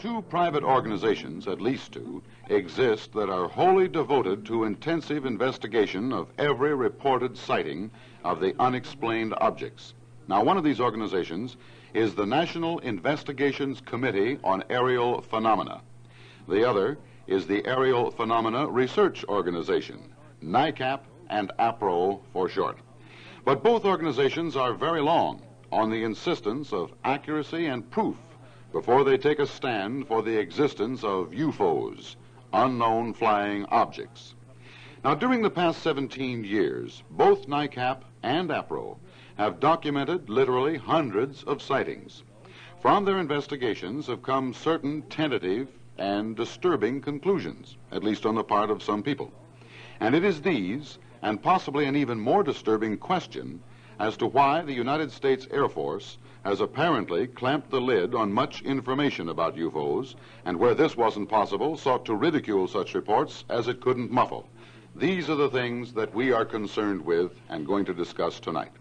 Two private organizations, at least two, exist that are wholly devoted to intensive investigation of every reported sighting of the unexplained objects. Now, one of these organizations is the National Investigations Committee on Aerial Phenomena. The other is the Aerial Phenomena Research Organization, NICAP and APRO for short. But both organizations are very long on the insistence of accuracy and proof before they take a stand for the existence of UFOs, unknown flying objects. Now, during the past 17 years, both NICAP and APRO have documented literally hundreds of sightings. From their investigations have come certain tentative and disturbing conclusions, at least on the part of some people. And it is these, and possibly an even more disturbing question, as to why the United States Air Force has apparently clamped the lid on much information about UFOs, and where this wasn't possible, sought to ridicule such reports as it couldn't muffle. These are the things that we are concerned with and going to discuss tonight.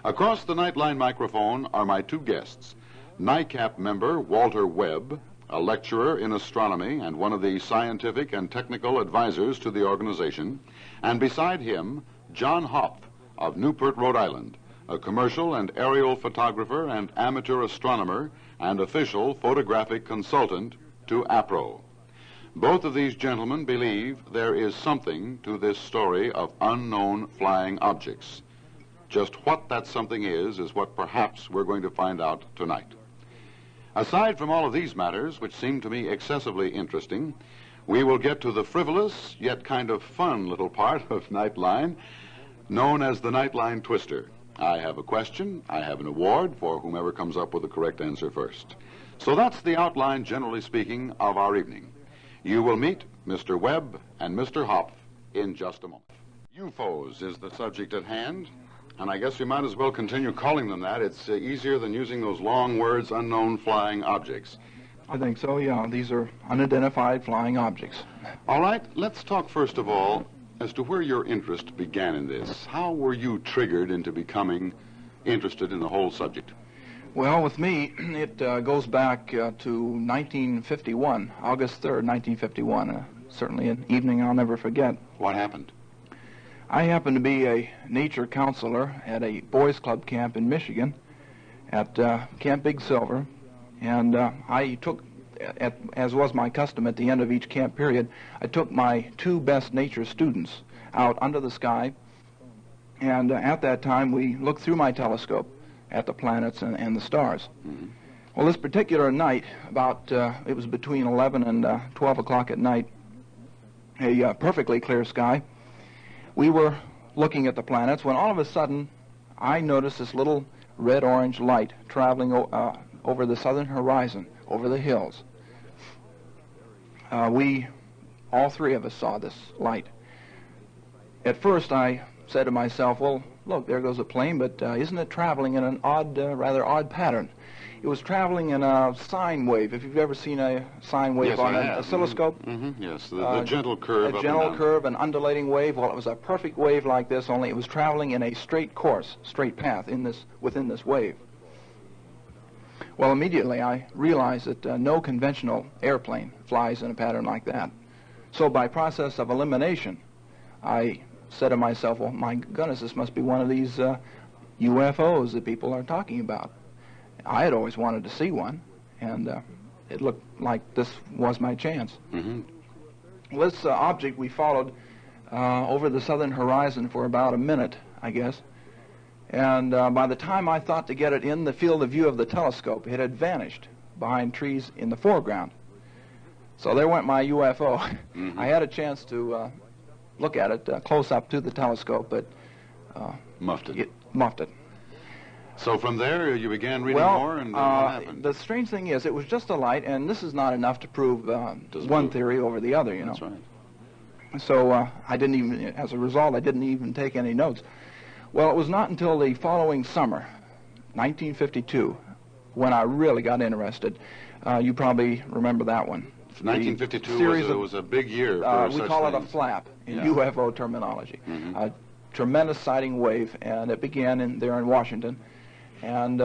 Across the Nightline microphone are my two guests, NICAP member Walter Webb, a lecturer in astronomy and one of the scientific and technical advisors to the organization, and beside him, John Hoft of Newport, Rhode Island, a commercial and aerial photographer and amateur astronomer and official photographic consultant to APRO. Both of these gentlemen believe there is something to this story of unknown flying objects. Just what that something is what perhaps we're going to find out tonight. Aside from all of these matters, which seem to me excessively interesting, we will get to the frivolous yet kind of fun little part of Nightline, known as the Nightline Twister. I have a question, I have an award for whomever comes up with the correct answer first. So that's the outline, generally speaking, of our evening. You will meet Mr. Webb and Mr. Hoft in just a moment. UFOs is the subject at hand, and I guess we might as well continue calling them that. It's easier than using those long words, unknown flying objects. I think so, yeah. These are unidentified flying objects. All right, let's talk first of all as to where your interest began in this. How were you triggered into becoming interested in the whole subject? Well, with me, it goes back to 1951, August 3rd, 1951. Certainly an evening I'll never forget. What happened? I happened to be a nature counselor at a boys club camp in Michigan at Camp Big Silver, and I took, as was my custom at the end of each camp period, I took my two best nature students out under the sky, and at that time we looked through my telescope at the planets and the stars. Mm-hmm. Well, this particular night, about, it was between 11 and 12 o'clock at night, a perfectly clear sky. We were looking at the planets when all of a sudden I noticed this little red-orange light traveling over the southern horizon, over the hills. All three of us saw this light. At first I said to myself, well, look, there goes a plane, but isn't it traveling in an odd, rather odd pattern? It was traveling in a sine wave. If you've ever seen a sine wave on an oscilloscope. Mm-hmm. Yes, the gentle curve. A gentle curve, an undulating wave. Well, it was a perfect wave like this, only it was traveling in a straight course, straight path within this wave. Well, immediately I realized that no conventional airplane flies in a pattern like that. So by process of elimination, I said to myself, well, my goodness, this must be one of these UFOs that people are talking about. I had always wanted to see one, and it looked like this was my chance. Mm-hmm. Well, this object we followed over the southern horizon for about a minute, I guess, and by the time I thought to get it in the field of view of the telescope, it had vanished behind trees in the foreground. So there went my UFO. Mm-hmm. I had a chance to look at it close up to the telescope, but muffed it. Muffed it. So from there, you began reading more, and what happened? The strange thing is, it was just a light, and this is not enough to prove one theory over the other, you know. That's right. So I didn't even, as a result, I didn't even take any notes. Well, it was not until the following summer, 1952, when I really got interested. You probably remember that one. 1952 was a big year for we call it a flap in UFO terminology. Mm-hmm. A tremendous sighting wave, and it began there in Washington. And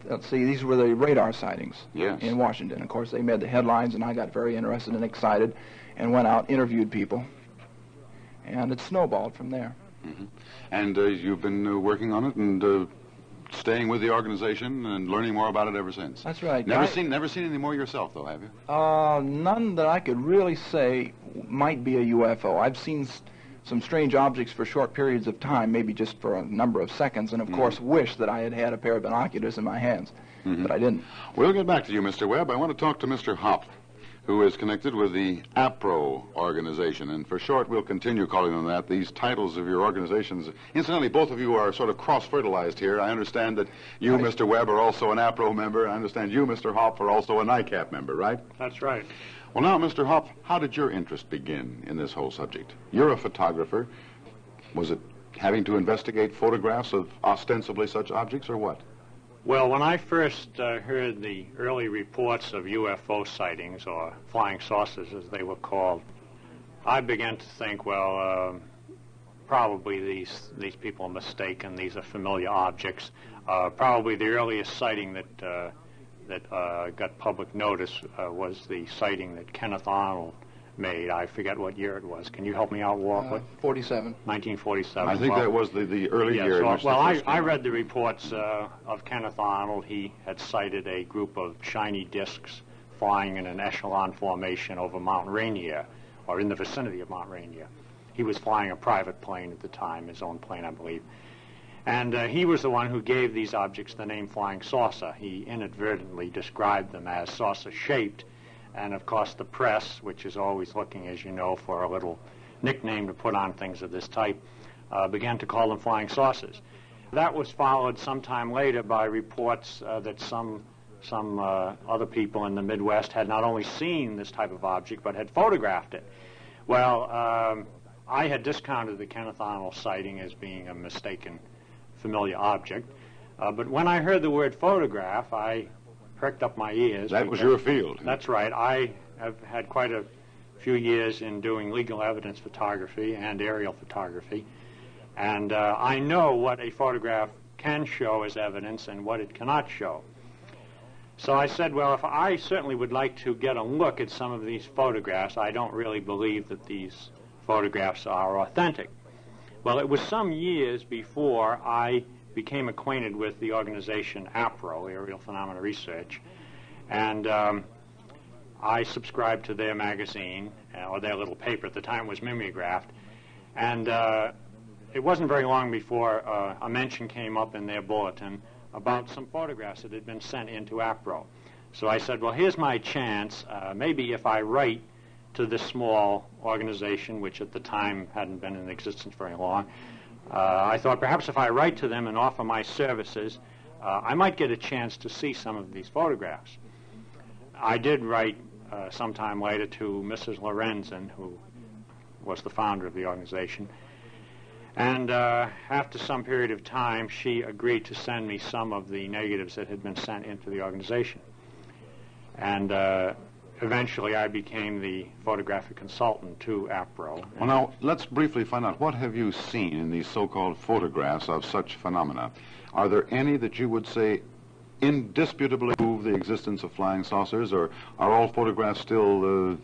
let's see, these were the radar sightings Yes. in Washington. Of course, they made the headlines, and I got very interested and excited and went out, interviewed people, and it snowballed from there. Mm-hmm. And you've been working on it and staying with the organization and learning more about it ever since. That's right. Never seen any more yourself, though, have you? None that I could really say might be a UFO. I've seen some strange objects for short periods of time, maybe just for a number of seconds, and of course wish that I had a pair of binoculars in my hands, but I didn't. We'll get back to you, Mr. Webb. I want to talk to Mr. Hoft, who is connected with the APRO organization, and for short we'll continue calling them that. These titles of your organizations, incidentally, both of you are sort of cross-fertilized here. I understand that you, Right. Mr. Webb, are also an APRO member. I understand you, Mr. Hoft, are also a NICAP member, right? That's right. Well, now, Mr. Hoft, how did your interest begin in this whole subject? You're a photographer. Was it having to investigate photographs of ostensibly such objects, or what? Well, when I first heard the early reports of UFO sightings, or flying saucers as they were called, I began to think, well, probably these people are mistaken. These are familiar objects. Probably the earliest sighting that got public notice was the sighting that Kenneth Arnold made. I forget what year it was. Can you help me out, Walker? 47. 1947. I think that was the early Yes, year. In which well, the first I came out. read the reports of Kenneth Arnold. He had sighted a group of shiny discs flying in an echelon formation over Mount Rainier, or in the vicinity of Mount Rainier. He was flying a private plane at the time, his own plane, I believe. And he was the one who gave these objects the name flying saucer. He inadvertently described them as saucer-shaped. And, of course, the press, which is always looking, as you know, for a little nickname to put on things of this type, began to call them flying saucers. That was followed sometime later by reports that some other people in the Midwest had not only seen this type of object, but had photographed it. Well, I had discounted the Kenneth Arnold sighting as being a mistaken familiar object. But when I heard the word photograph, I perked up my ears. That was your field. That's right. I have had quite a few years in doing legal evidence photography and aerial photography, and I know what a photograph can show as evidence and what it cannot show. So I said, well, if I certainly would like to get a look at some of these photographs, I don't really believe that these photographs are authentic. Well, it was some years before I became acquainted with the organization APRO, Aerial Phenomena Research, and I subscribed to their magazine, or their little paper. At the time it was mimeographed, and it wasn't very long before a mention came up in their bulletin about some photographs that had been sent into APRO. So I said, well, here's my chance. Maybe if I write to this small organization, which at the time hadn't been in existence very long, I thought perhaps if I write to them and offer my services, I might get a chance to see some of these photographs. I did write sometime later to Mrs. Lorenzen, who was the founder of the organization, and after some period of time, she agreed to send me some of the negatives that had been sent into the organization. And eventually I became the photographic consultant to APRO. Well, now, let's briefly find out, what have you seen in these so-called photographs of such phenomena? Are there any that you would say indisputably prove the existence of flying saucers, or are all photographs still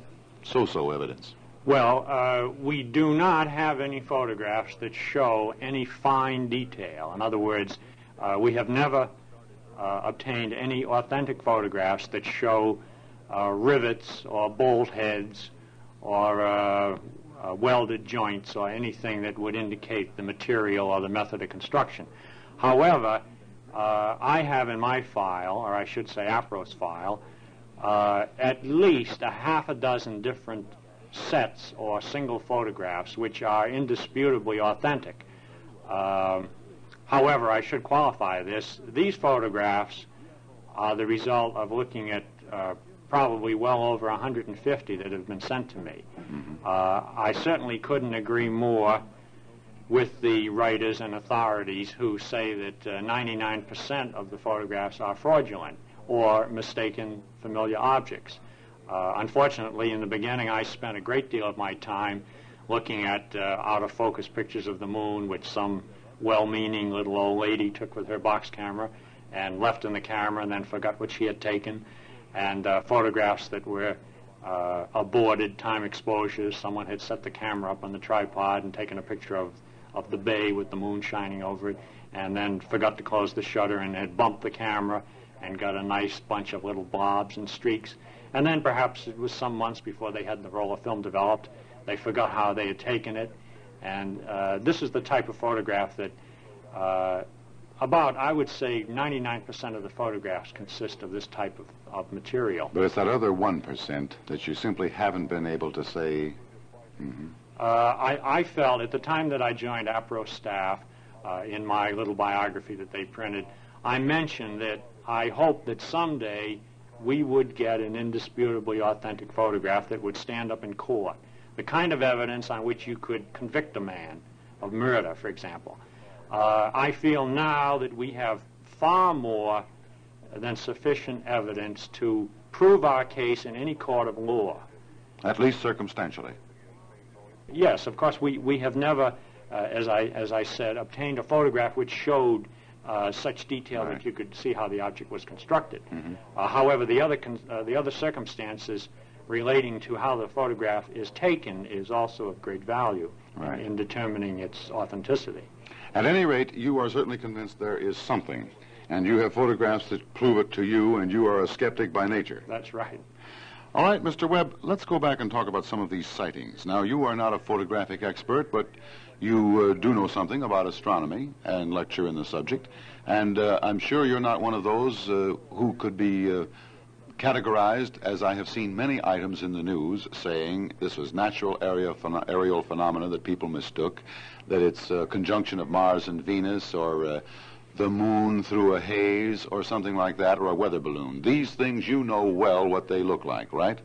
so-so evidence? Well, we do not have any photographs that show any fine detail. In other words, we have never obtained any authentic photographs that show rivets or bolt heads or welded joints or anything that would indicate the material or the method of construction. However, I have in my file, or I should say APRO's file, at least a half a dozen different sets or single photographs which are indisputably authentic. However, I should qualify this. These photographs are the result of looking at probably well over 150 that have been sent to me. I certainly couldn't agree more with the writers and authorities who say that 99% of the photographs are fraudulent or mistaken familiar objects. Unfortunately, in the beginning, I spent a great deal of my time looking at out-of-focus pictures of the moon, which some well-meaning little old lady took with her box camera, and left in the camera and then forgot what she had taken, and photographs that were aborted, time exposures. Someone had set the camera up on the tripod and taken a picture of the bay with the moon shining over it, and then forgot to close the shutter and had bumped the camera and got a nice bunch of little blobs and streaks. And then perhaps it was some months before they had the roll of film developed. They forgot how they had taken it. And this is the type of photograph that about, I would say, 99% of the photographs consist of this type of material. But it's that other 1% that you simply haven't been able to say. Mm-hmm. I felt at the time that I joined APRO staff, in my little biography that they printed, I mentioned that I hoped that someday we would get an indisputably authentic photograph that would stand up in court. The kind of evidence on which you could convict a man of murder, for example. I feel now that we have far more than sufficient evidence to prove our case in any court of law. At least circumstantially. Yes, of course, we have never, as I said, obtained a photograph which showed such detail that you could see how the object was constructed. Mm-hmm. However, the other circumstances relating to how the photograph is taken is also of great value in determining its authenticity. At any rate, you are certainly convinced there is something, and you have photographs that prove it to you, and you are a skeptic by nature. That's right. All right, Mr. Webb, let's go back and talk about some of these sightings. Now, you are not a photographic expert, but you do know something about astronomy and lecture in the subject, and I'm sure you're not one of those who could be categorized, as I have seen many items in the news saying this was natural aerial phenomena that people mistook, that it's a conjunction of Mars and Venus, or the moon through a haze, or something like that, or a weather balloon. These things, you know well what they look like, right?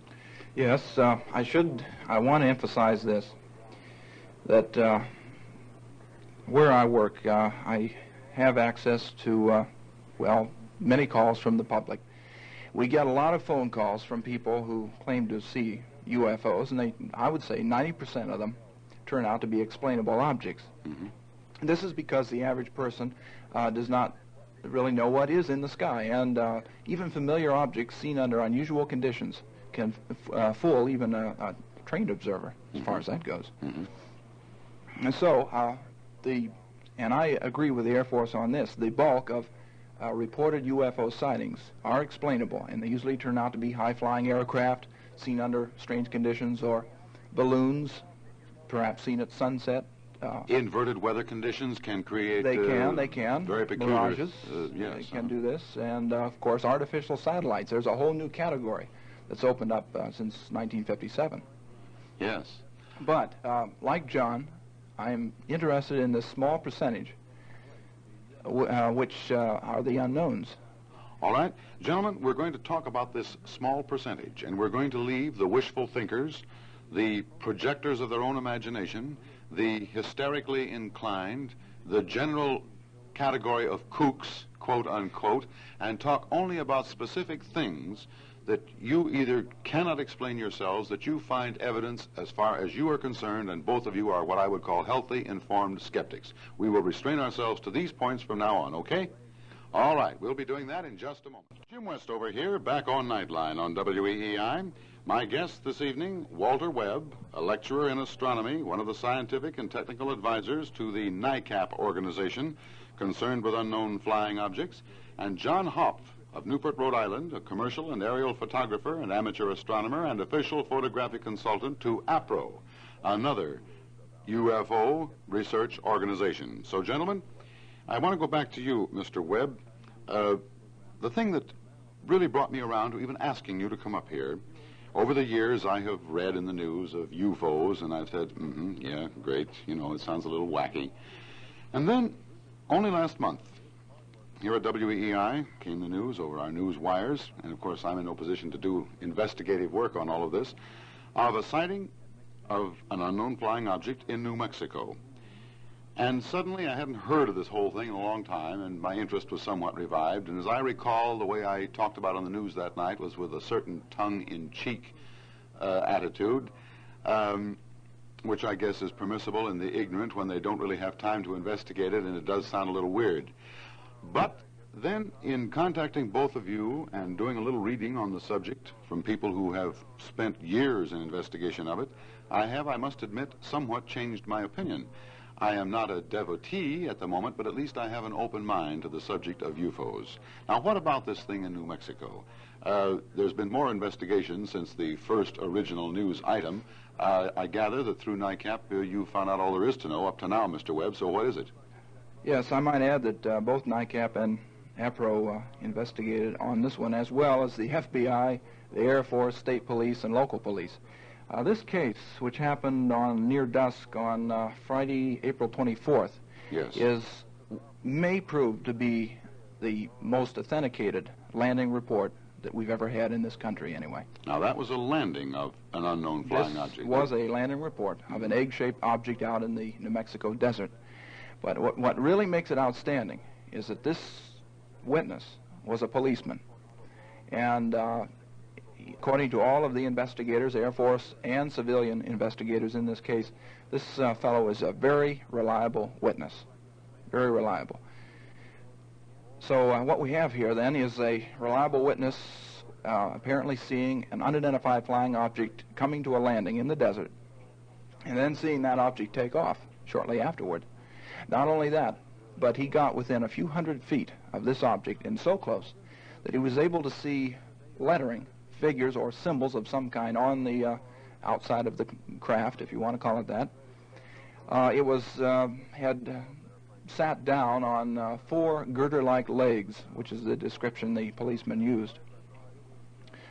Yes, I want to emphasize this, that where I work, I have access to, many calls from the public. We get a lot of phone calls from people who claim to see UFOs, and I would say 90% of them turn out to be explainable objects. Mm-hmm. This is because the average person does not really know what is in the sky, and even familiar objects seen under unusual conditions can fool even a trained observer, as far as that goes. Mm-hmm. And so, and I agree with the Air Force on this, the bulk of reported UFO sightings are explainable, and they usually turn out to be high-flying aircraft seen under strange conditions, or balloons, perhaps seen at sunset. Inverted weather conditions can create they can very peculiar mirages. Yes, they can do this, and of course artificial satellites. There's a whole new category that's opened up since 1957. Yes. But like John, I'm interested in this small percentage, which are the unknowns. All right, gentlemen, we're going to talk about this small percentage, and we're going to leave the wishful thinkers, the projectors of their own imagination, the hysterically inclined, the general category of kooks, quote unquote, and talk only about specific things that you either cannot explain yourselves, that you find evidence as far as you are concerned, and both of you are what I would call healthy, informed skeptics. We will restrain ourselves to these points from now on, okay? All right, we'll be doing that in just a moment. Jim Westover here, back on Nightline on WEEI. My guest this evening, Walter Webb, a lecturer in astronomy, one of the scientific and technical advisors to the NICAP organization concerned with unknown flying objects, and John Hoft of Newport, Rhode Island, a commercial and aerial photographer and amateur astronomer and official photographic consultant to APRO, another UFO research organization. So, gentlemen, I want to go back to you, Mr. Webb. The thing that really brought me around to even asking you to come up here, over the years I have read in the news of UFOs, and I've said, yeah, great, you know, it sounds a little wacky. And then, only last month, here at WEEI came the news over our news wires, and of course I'm in no position to do investigative work on all of this, of a sighting of an unknown flying object in New Mexico. And suddenly I hadn't heard of this whole thing in a long time, and my interest was somewhat revived. And as I recall, the way I talked about on the news that night was with a certain tongue-in-cheek attitude, which I guess is permissible in the ignorant when they don't really have time to investigate it, and it does sound a little weird. But Then, in contacting both of you and doing a little reading on the subject from people who have spent years in investigation of it, I must admit, somewhat changed my opinion. I am not a devotee at the moment, but at least I have an open mind to the subject of UFOs. Now, what about this thing in New Mexico? There's been more investigation since the first original news item. I gather that through NICAP you found out all there is to know up to now, Mr. Webb, so what is it? Yes, I might add that both NICAP and APRO investigated on this one, as well as the FBI, the Air Force, state police, and local police. This case, which happened on near dusk on Friday, April 24th, yes, may prove to be the most authenticated landing report that we've ever had in this country, anyway. Now, that was a landing of an unknown flying object. This was a landing report of an egg-shaped object out in the New Mexico desert. But what really makes it outstanding is that this witness was a policeman. And according to all of the investigators, Air Force and civilian investigators in this case, this fellow is a very reliable witness. Very reliable. So what we have here then is a reliable witness apparently seeing an unidentified flying object coming to a landing in the desert, and then seeing that object take off shortly afterward. Not only that, but he got within a few hundred feet of this object, and so close that he was able to see lettering, figures or symbols of some kind on the outside of the craft, if you want to call it that. It was had sat down on 4 girder-like legs, which is the description the policeman used.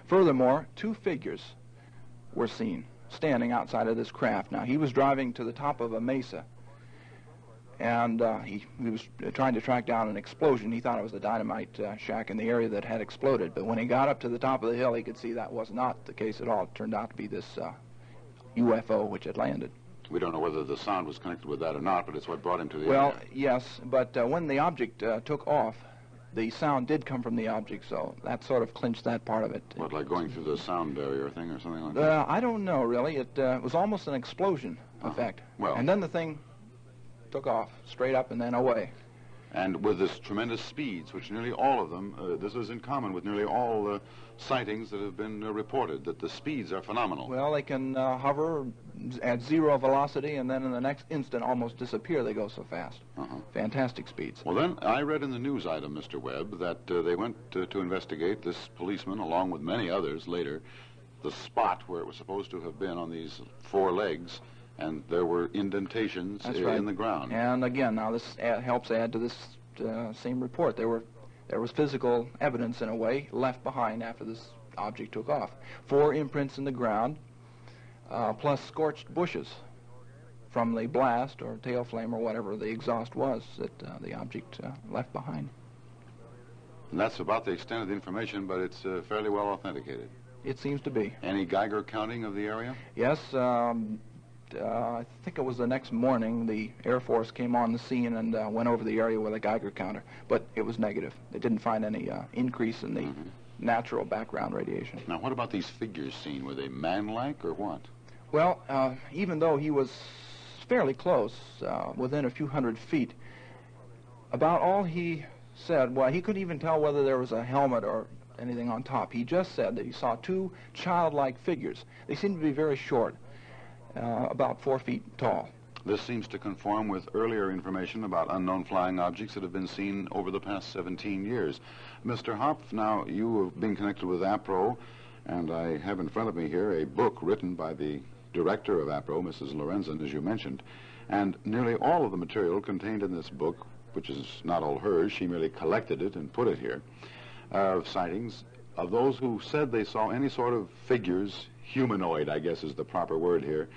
Furthermore, 2 figures were seen standing outside of this craft. Now, he was driving to the top of a mesa, and he was trying to track down an explosion. He thought it was a dynamite shack in the area that had exploded, but when he got up to the top of the hill, he could see that was not the case at all. It turned out to be this UFO which had landed. We don't know whether the sound was connected with that or not, but it's what brought him to the Well, area. yes, but when the object took off, the sound did come from the object, so that sort of clinched that part of it. What, like going through the sound barrier thing or something like that? I don't know, really. It was almost an explosion effect. Well, and then the thing took off straight up and then away. And with this tremendous speeds, which nearly all of them, this is in common with nearly all sightings that have been reported, that the speeds are phenomenal. Well, they can hover at 0 velocity, and then in the next instant almost disappear. They go so fast. Fantastic speeds. Well, then, I read in the news item, Mr. Webb, that they went to investigate, this policeman, along with many others later, the spot where it was supposed to have been on these 4 legs, and there were indentations in the ground. And again, now this helps add to this same report. There was physical evidence, in a way, left behind after this object took off. 4 imprints in the ground, plus scorched bushes from the blast or tail flame or whatever the exhaust was that the object left behind. And that's about the extent of the information, but it's fairly well authenticated. It seems to be. Any Geiger counting of the area? Yes. I think it was the next morning the Air Force came on the scene and went over the area with a Geiger counter, but it was negative. They didn't find any increase in the natural background radiation. Now, what about these figures seen? Were they man-like or what? Well, even though he was fairly close, within a few hundred feet, about all he said, well, he couldn't even tell whether there was a helmet or anything on top. He just said that he saw 2 childlike figures. They seemed to be very short. About 4 feet tall. This seems to conform with earlier information about unknown flying objects that have been seen over the past 17 years. Mr. Hoft, now you have been connected with APRO, and I have in front of me here a book written by the director of APRO, Mrs. Lorenzen, as you mentioned. And nearly all of the material contained in this book, which is not all hers, she merely collected it and put it here, of sightings of those who said they saw any sort of figures, humanoid, I guess is the proper word here.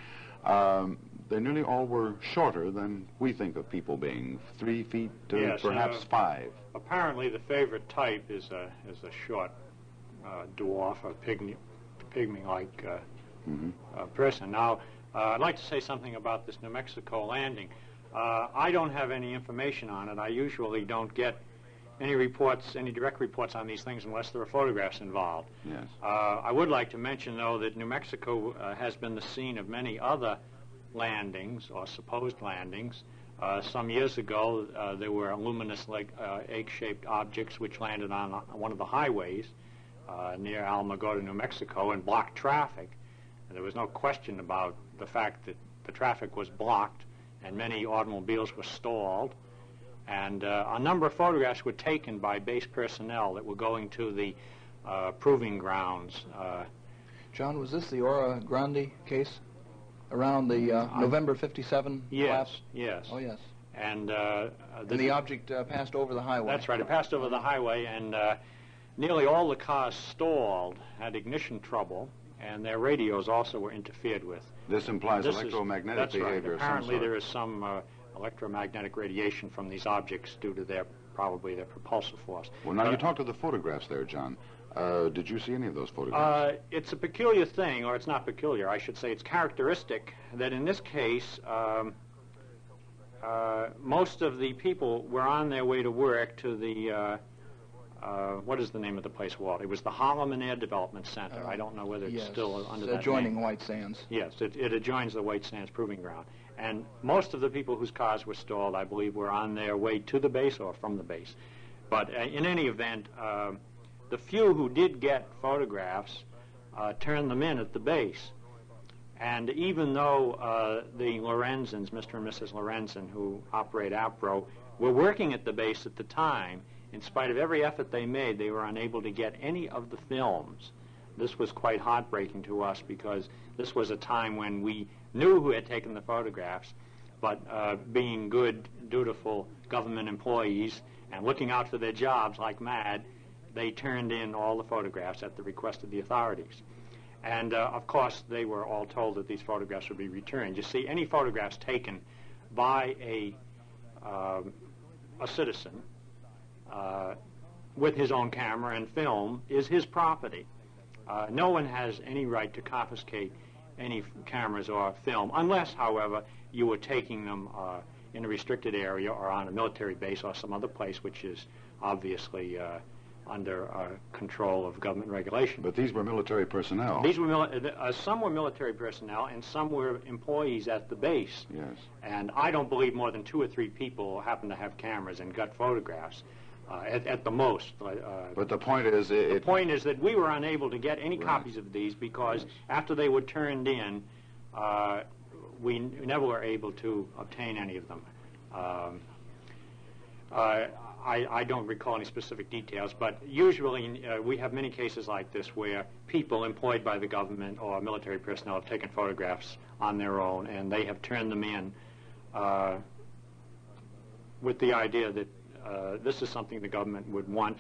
They nearly all were shorter than we think of people being, 3 feet to yes, perhaps 5. Apparently, the favorite type is a short dwarf, a pygmy-like person. Now, I'd like to say something about this New Mexico landing. I don't have any information on it. I usually don't get any reports, any direct reports on these things unless there are photographs involved. Yes. I would like to mention, though, that New Mexico has been the scene of many other landings or supposed landings. Some years ago, there were luminous egg-shaped objects which landed on one of the highways near Alamogordo, New Mexico, and blocked traffic. And there was no question about the fact that the traffic was blocked and many automobiles were stalled. And a number of photographs were taken by base personnel that were going to the proving grounds. John, was this the Ora Grande case? Around the November 57 collapse? Yes. Oh, yes. And the object passed over the highway. That's right. It passed over the highway, and nearly all the cars stalled, had ignition trouble, and their radios also were interfered with. This implies electromagnetic behavior of some Apparently sort. there is some electromagnetic radiation from these objects due to probably their propulsive force. Well, now you talked to the photographs there, John. Did you see any of those photographs? It's a peculiar thing, or it's not peculiar, I should say it's characteristic, that in this case, most of the people were on their way to work to the, what is the name of the place, Walt? It was the Holloman Air Development Center. I don't know whether it's still under that adjoining name. White Sands. Yes, it adjoins the White Sands Proving Ground. And most of the people whose cars were stalled, I believe, were on their way to the base or from the base. But in any event, the few who did get photographs turned them in at the base. And even though the Lorenzens, Mr. and Mrs. Lorenzen, who operate APRO, were working at the base at the time, in spite of every effort they made, they were unable to get any of the films. This was quite heartbreaking to us because this was a time when we knew who had taken the photographs, but being good, dutiful government employees and looking out for their jobs like mad, they turned in all the photographs at the request of the authorities. And, of course, they were all told that these photographs would be returned. You see, any photographs taken by a citizen with his own camera and film is his property. No one has any right to confiscate any cameras or film, unless, however, you were taking them in a restricted area or on a military base or some other place which is obviously under control of government regulation. But these were military personnel. These were some were military personnel and some were employees at the base. Yes. And I don't believe more than 2 or 3 people happened to have cameras and got photographs at the most. But the point is... The point is that we were unable to get any copies of these because after they were turned in, we never were able to obtain any of them. I don't recall any specific details, but usually we have many cases like this where people employed by the government or military personnel have taken photographs on their own, and they have turned them in with the idea that this is something the government would want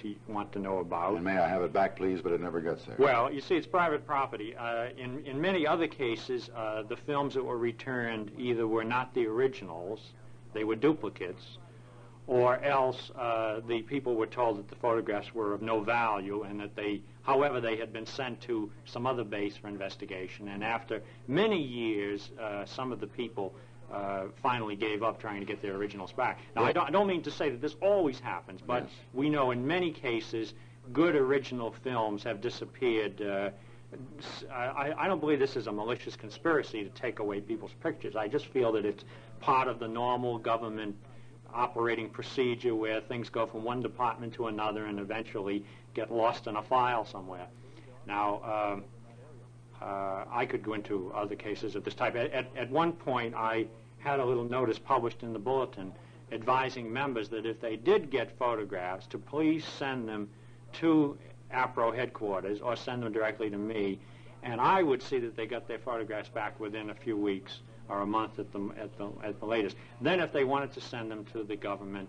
to know about. And may I have it back, please, but it never gets there. Well, you see, it's private property. In many other cases, the films that were returned either were not the originals, they were duplicates, or else the people were told that the photographs were of no value and that however, they had been sent to some other base for investigation. And after many years, some of the people finally gave up trying to get their originals back. Now, I don't mean to say that this always happens, but we know in many cases good original films have disappeared. I don't believe this is a malicious conspiracy to take away people's pictures. I just feel that it's part of the normal government operating procedure where things go from one department to another and eventually get lost in a file somewhere. Now, I could go into other cases of this type. At one point, I had a little notice published in the bulletin advising members that if they did get photographs, to please send them to APRO headquarters or send them directly to me, and I would see that they got their photographs back within a few weeks or a month at the latest. Then if they wanted to send them to the government,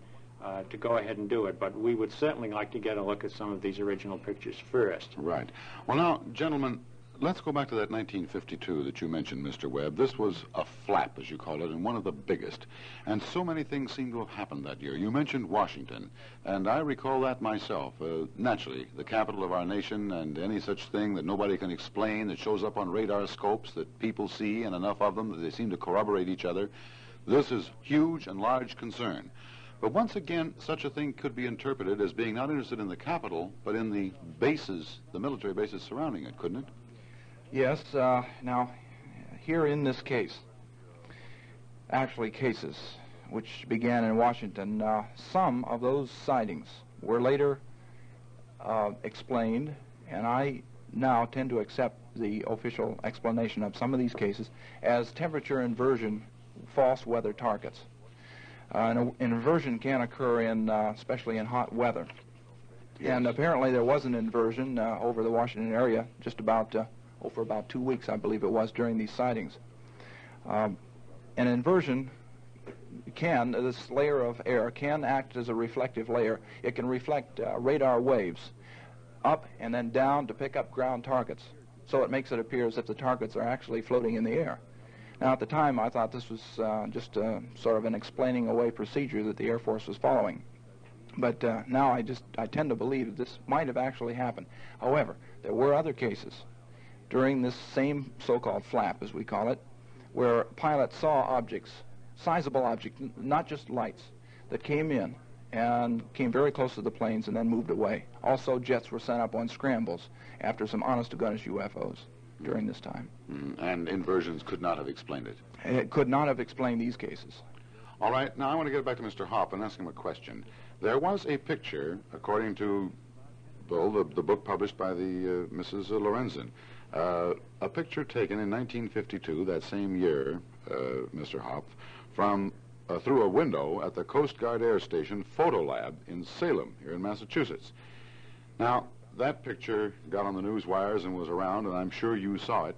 to go ahead and do it. But we would certainly like to get a look at some of these original pictures first. Right. Well, now, gentlemen, let's go back to that 1952 that you mentioned, Mr. Webb. This was a flap, as you call it, and one of the biggest. And so many things seem to have happened that year. You mentioned Washington, and I recall that myself. Naturally, the capital of our nation, and any such thing that nobody can explain, that shows up on radar scopes that people see, and enough of them that they seem to corroborate each other. This is huge and large concern. But once again, such a thing could be interpreted as being not interested in the capital, but in the bases, the military bases surrounding it, couldn't it? Yes. Now, here in this case, actually cases, which began in Washington. Some of those sightings were later explained, and I now tend to accept the official explanation of some of these cases as temperature inversion false weather targets. An inversion can occur especially in hot weather. Yes. And apparently there was an inversion over the Washington area just about for about 2 weeks, I believe it was, during these sightings. An inversion this layer of air can act as a reflective layer. It can reflect radar waves up and then down to pick up ground targets. So it makes it appear as if the targets are actually floating in the air. Now, at the time, I thought this was just sort of an explaining away procedure that the Air Force was following. But now I tend to believe that this might have actually happened. However, there were other cases during this same so-called flap, as we call it, where pilots saw objects, sizable objects, not just lights, that came in and came very close to the planes and then moved away. Also, jets were sent up on scrambles after some honest-to-goodness UFOs during this time. And inversions could not have explained it. It could not have explained these cases. All right, now I want to get back to Mr. Hoft and ask him a question. There was a picture, according to the book published by the Mrs. Lorenzen, a picture taken in 1952, that same year, Mr. Hoft, from through a window at the Coast Guard Air Station Photo Lab in Salem, here in Massachusetts. Now, that picture got on the news wires and was around, and I'm sure you saw it.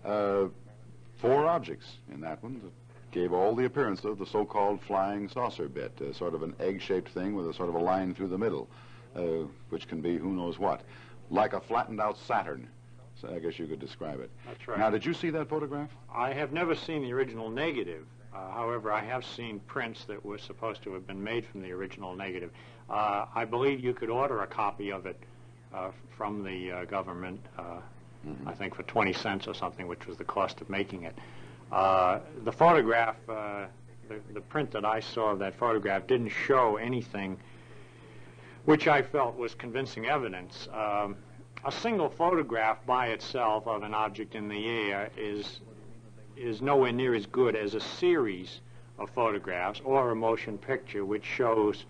4 objects in that one that gave all the appearance of the so-called flying saucer bit, sort of an egg-shaped thing with a sort of a line through the middle, which can be who knows what, like a flattened-out Saturn. So I guess you could describe it. That's right. Now, did you see that photograph? I have never seen the original negative. However, I have seen prints that were supposed to have been made from the original negative. I believe you could order a copy of it from the government, I think for 20 cents or something, which was the cost of making it. The photograph, the print that I saw of that photograph didn't show anything which I felt was convincing evidence. A single photograph by itself of an object in the air is nowhere near as good as a series of photographs or a motion picture which shows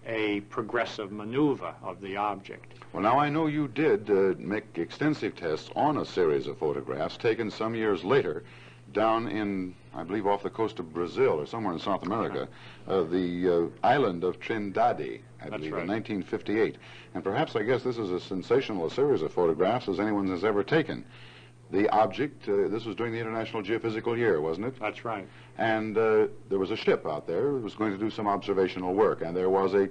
a progressive maneuver of the object. Well, now I know you did make extensive tests on a series of photographs taken some years later down in, I believe, off the coast of Brazil or somewhere in South America, the island of Trindade, I believe, right. in 1958. And perhaps, I guess, this is as sensational a series of photographs as anyone has ever taken. The object, this was during the International Geophysical Year, wasn't it? That's right. And there was a ship out there that was going to do some observational work, and there was a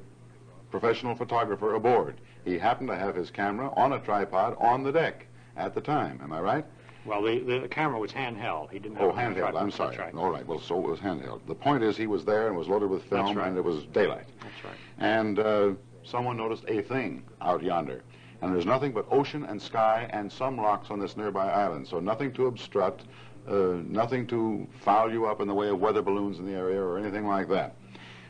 professional photographer aboard. He happened to have his camera on a tripod on the deck at the time. Am I right? Well, the camera was handheld. He didn't have handheld. I'm sorry. That's right. All right. Well, so it was handheld. The point is he was there and was loaded with film, That's right. and it was daylight. That's right. And someone noticed a thing out yonder. And there's nothing but ocean and sky and some rocks on this nearby island. So nothing to obstruct, nothing to foul you up in the way of weather balloons in the area or anything like that.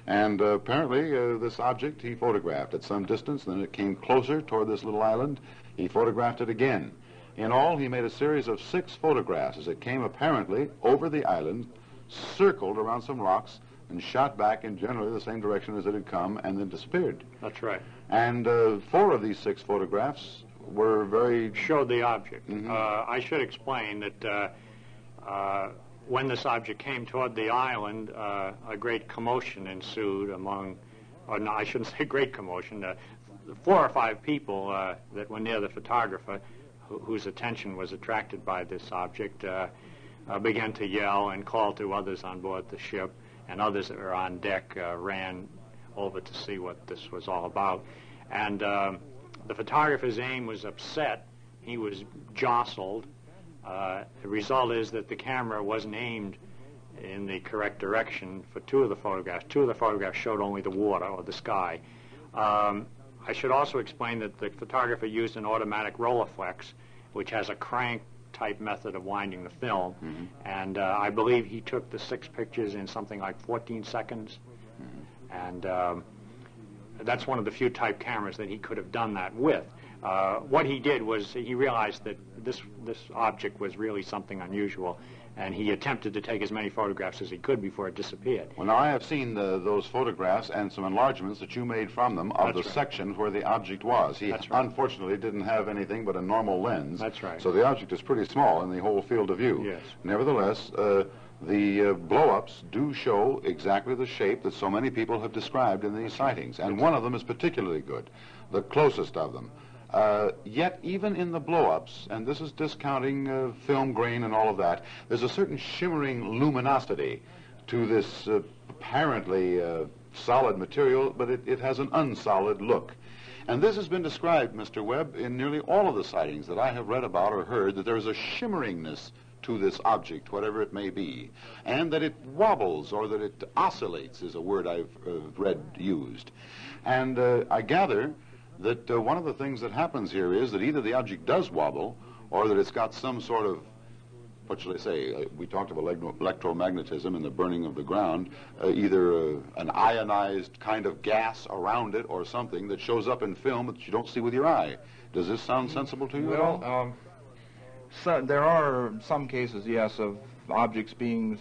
And apparently this object he photographed at some distance, then it came closer toward this little island. He photographed it again. In all, he made a series of 6 photographs as it came apparently over the island, circled around some rocks, and shot back in generally the same direction as it had come, and then disappeared. That's right. And 4 of these 6 photographs were very... Showed the object. Mm-hmm. I should explain that when this object came toward the island, a great commotion ensued among, or no, I shouldn't say great commotion, 4 or 5 people that were near the photographer whose attention was attracted by this object began to yell and call to others on board the ship, and others that were on deck ran over to see what this was all about. And the photographer's aim was upset. He was jostled. The result is that the camera wasn't aimed in the correct direction for 2 of the photographs. 2 of the photographs showed only the water or the sky. I should also explain that the photographer used an automatic Rolleiflex, which has a crank-type method of winding the film. Mm-hmm. And I believe he took the 6 pictures in something like 14 seconds. Mm-hmm. And that's one of the few type cameras that he could have done that with. What he did was he realized that this object was really something unusual, and he attempted to take as many photographs as he could before it disappeared. Well, now I have seen those photographs and some enlargements that you made from them of the sections where the object was. He unfortunately didn't have anything but a normal lens. That's right. So the object is pretty small in the whole field of view. Yes. Nevertheless, the blow-ups do show exactly the shape that so many people have described in these sightings, and one of them is particularly good, the closest of them. Yet, even in the blow-ups, and this is discounting film grain and all of that, there's a certain shimmering luminosity to this apparently solid material, but it has an unsolid look. And this has been described, Mr. Webb, in nearly all of the sightings that I have read about or heard, that there is a shimmeringness to this object, whatever it may be, and that it wobbles or that it oscillates is a word I've read used. And I gather that one of the things that happens here is that either the object does wobble or that it's got some sort of, what shall I say, we talked about electromagnetism and the burning of the ground, either an ionized kind of gas around it or something that shows up in film that you don't see with your eye. Does this sound sensible to you at all? So there are some cases, yes, of objects being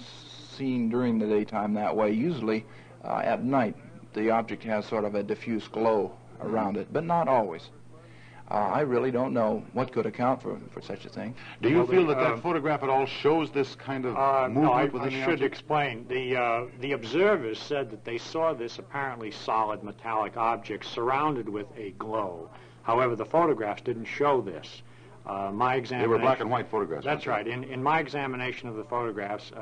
seen during the daytime that way. Usually at night the object has sort of a diffuse glow around it, but not always. I really don't know what could account for such a thing. Do you feel that photograph at all shows this kind of movement within the object? I should explain. The observers said that they saw this apparently solid metallic object surrounded with a glow. However, the photographs didn't show this. My examination... They were black and white photographs. That's right. In my examination of the photographs,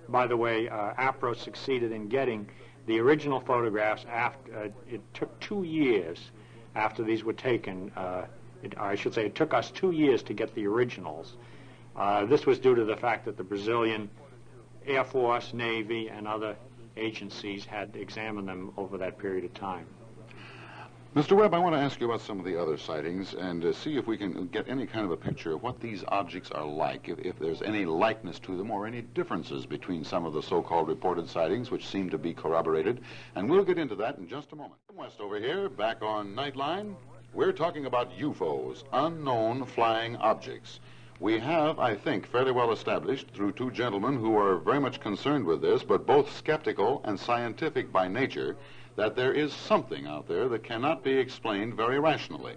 by the way, APRO succeeded in getting the original photographs after... it took 2 years after these were taken. I should say it took us 2 years to get the originals. This was due to the fact that the Brazilian Air Force, Navy, and other agencies had examined them over that period of time. Mr. Webb, I want to ask you about some of the other sightings and see if we can get any kind of a picture of what these objects are like, if there's any likeness to them or any differences between some of the so-called reported sightings which seem to be corroborated. And we'll get into that in just a moment. Jim Westover here, back on Nightline. We're talking about UFOs, unknown flying objects. We have, I think, fairly well established through two gentlemen who are very much concerned with this, but both skeptical and scientific by nature, that there is something out there that cannot be explained very rationally.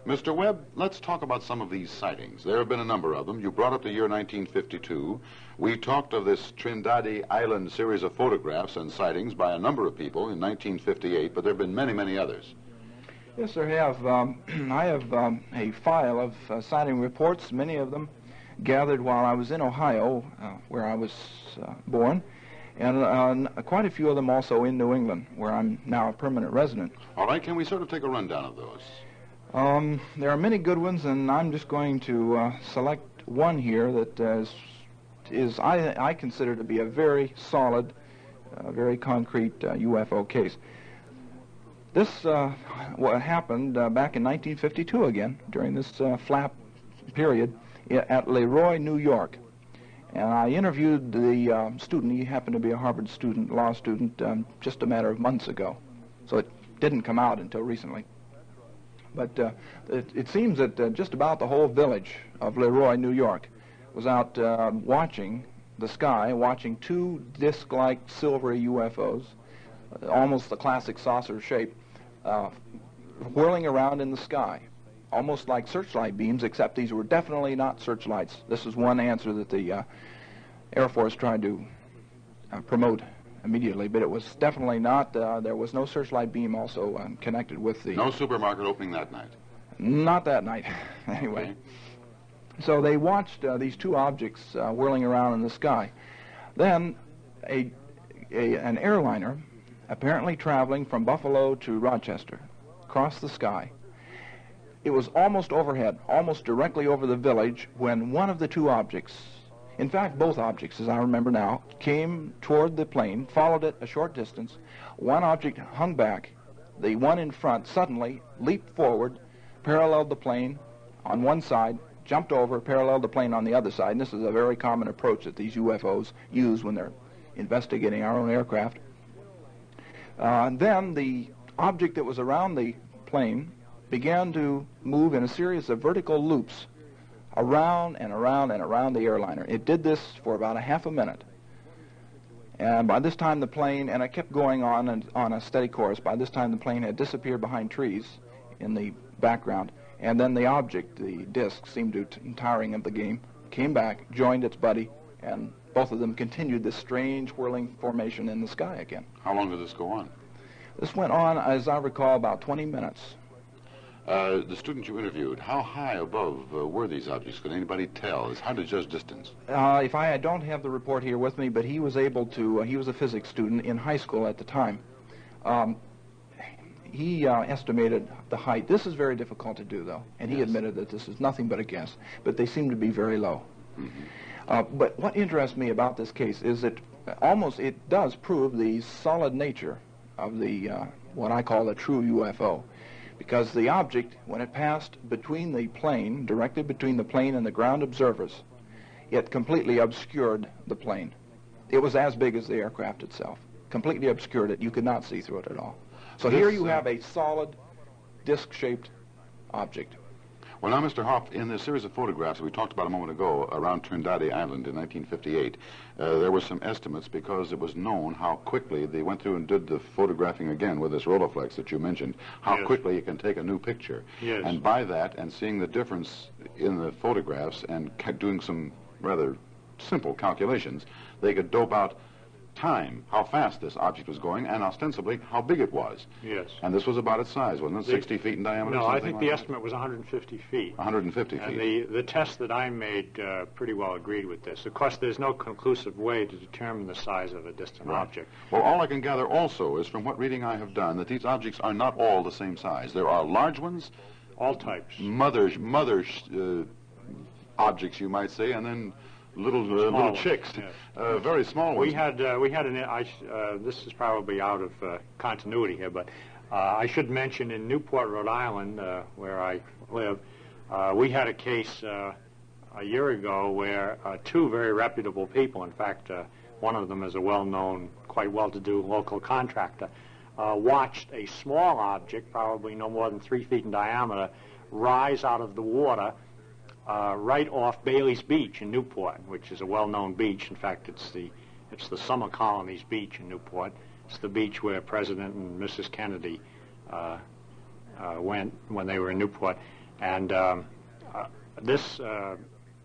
Mr. Webb, let's talk about some of these sightings. There have been a number of them. You brought up the year 1952. We talked of this TrindadeIsland series of photographs and sightings by a number of people in 1958, but there have been many, many others. Yes, sir, I have a file of sighting reports, many of them gathered while I was in Ohio, where I was born, and quite a few of them also in New England, where I'm now a permanent resident. All right, can we sort of take a rundown of those? There are many good ones, and I'm just going to select one here that I consider to be a very solid, very concrete UFO case. This what happened back in 1952 again, during this flap period at Leroy, New York. And I interviewed the student. He happened to be a Harvard student, law student, just a matter of months ago. So it didn't come out until recently. But it seems that just about the whole village of Leroy, New York, was out watching the sky, watching two disc-like silvery UFOs, almost the classic saucer shape, whirling around in the sky, almost like searchlight beams, except these were definitely not searchlights. This is one answer that the Air Force tried to promote immediately, but it was definitely not. There was no searchlight beam also connected with the... No supermarket opening that night? Not that night, anyway. Okay. So they watched these two objects whirling around in the sky. Then an airliner, apparently traveling from Buffalo to Rochester, crossed the sky. It was almost overhead, almost directly over the village, when one of the two objects, in fact both objects as I remember now, came toward the plane, followed it a short distance. One object hung back. The one in front suddenly leaped forward, paralleled the plane on one side, jumped over, paralleled the plane on the other side. And this is a very common approach that these UFOs use when they're investigating our own aircraft. Then the object that was around the plane began to move in a series of vertical loops around and around and around the airliner. It did this for about a half a minute. And by this time the plane, and I kept going on and on a steady course, by this time the plane had disappeared behind trees in the background, and then the object, the disc, seemed to, tiring of the game, came back, joined its buddy, and both of them continued this strange whirling formation in the sky again. How long did this go on? This went on, as I recall, about 20 minutes. The students you interviewed, how high above were these objects? Could anybody tell? It's hard to judge distance. I don't have the report here with me, but he was able to, he was a physics student in high school at the time. He estimated the height. This is very difficult to do, though, and he admitted that this is nothing but a guess, but they seem to be very low. Mm-hmm. But what interests me about this case is that it does prove the solid nature of the, what I call a true UFO. Because the object, when it passed between the plane, directly between the plane and the ground observers, it completely obscured the plane. It was as big as the aircraft itself. Completely obscured it. You could not see through it at all. So here you have a solid, disc-shaped object. Well, now, Mr. Hoft, in this series of photographs that we talked about a moment ago around Trindade Island in 1958, there were some estimates because it was known how quickly they went through and did the photographing again with this Rolleiflex that you mentioned, how quickly you can take a new picture. Yes. And by that, and seeing the difference in the photographs and doing some rather simple calculations, they could dope out time, how fast this object was going, and ostensibly how big it was. Yes. And this was about its size, wasn't it? 60 feet in diameter? No, I think the estimate was 150 feet. 150 feet. And the test that I made pretty well agreed with this. Of course, there's no conclusive way to determine the size of a distant object. Well, all I can gather also is from what reading I have done that these objects are not all the same size. There are large ones. All types. Mother objects, you might say, and then little chicks, very small ones. We had this is probably out of continuity here, but I should mention in Newport, Rhode Island, where I live, we had a case a year ago where two very reputable people, in fact, one of them is a well-known, quite well-to-do local contractor, watched a small object, probably no more than 3 feet in diameter, rise out of the water right off Bailey's Beach in Newport, which is a well-known beach. In fact, it's the Summer Colonies Beach in Newport. It's the beach where President and Mrs. Kennedy went when they were in Newport. And this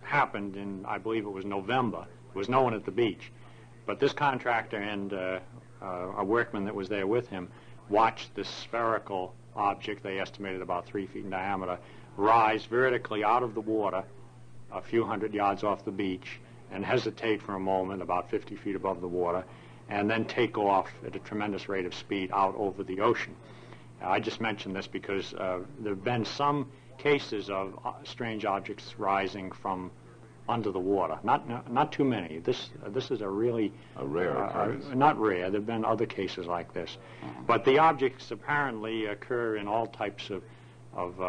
happened in, I believe it was November. There was no one at the beach. But this contractor and a workman that was there with him watched this spherical object, they estimated about 3 feet in diameter, rise vertically out of the water a few hundred yards off the beach and hesitate for a moment about 50 feet above the water and then take off at a tremendous rate of speed out over the ocean. I just mentioned this because there have been some cases of strange objects rising from under the water. Not too many. This is a really rare occurrence. Not rare. There have been other cases like this. But the objects apparently occur in all types of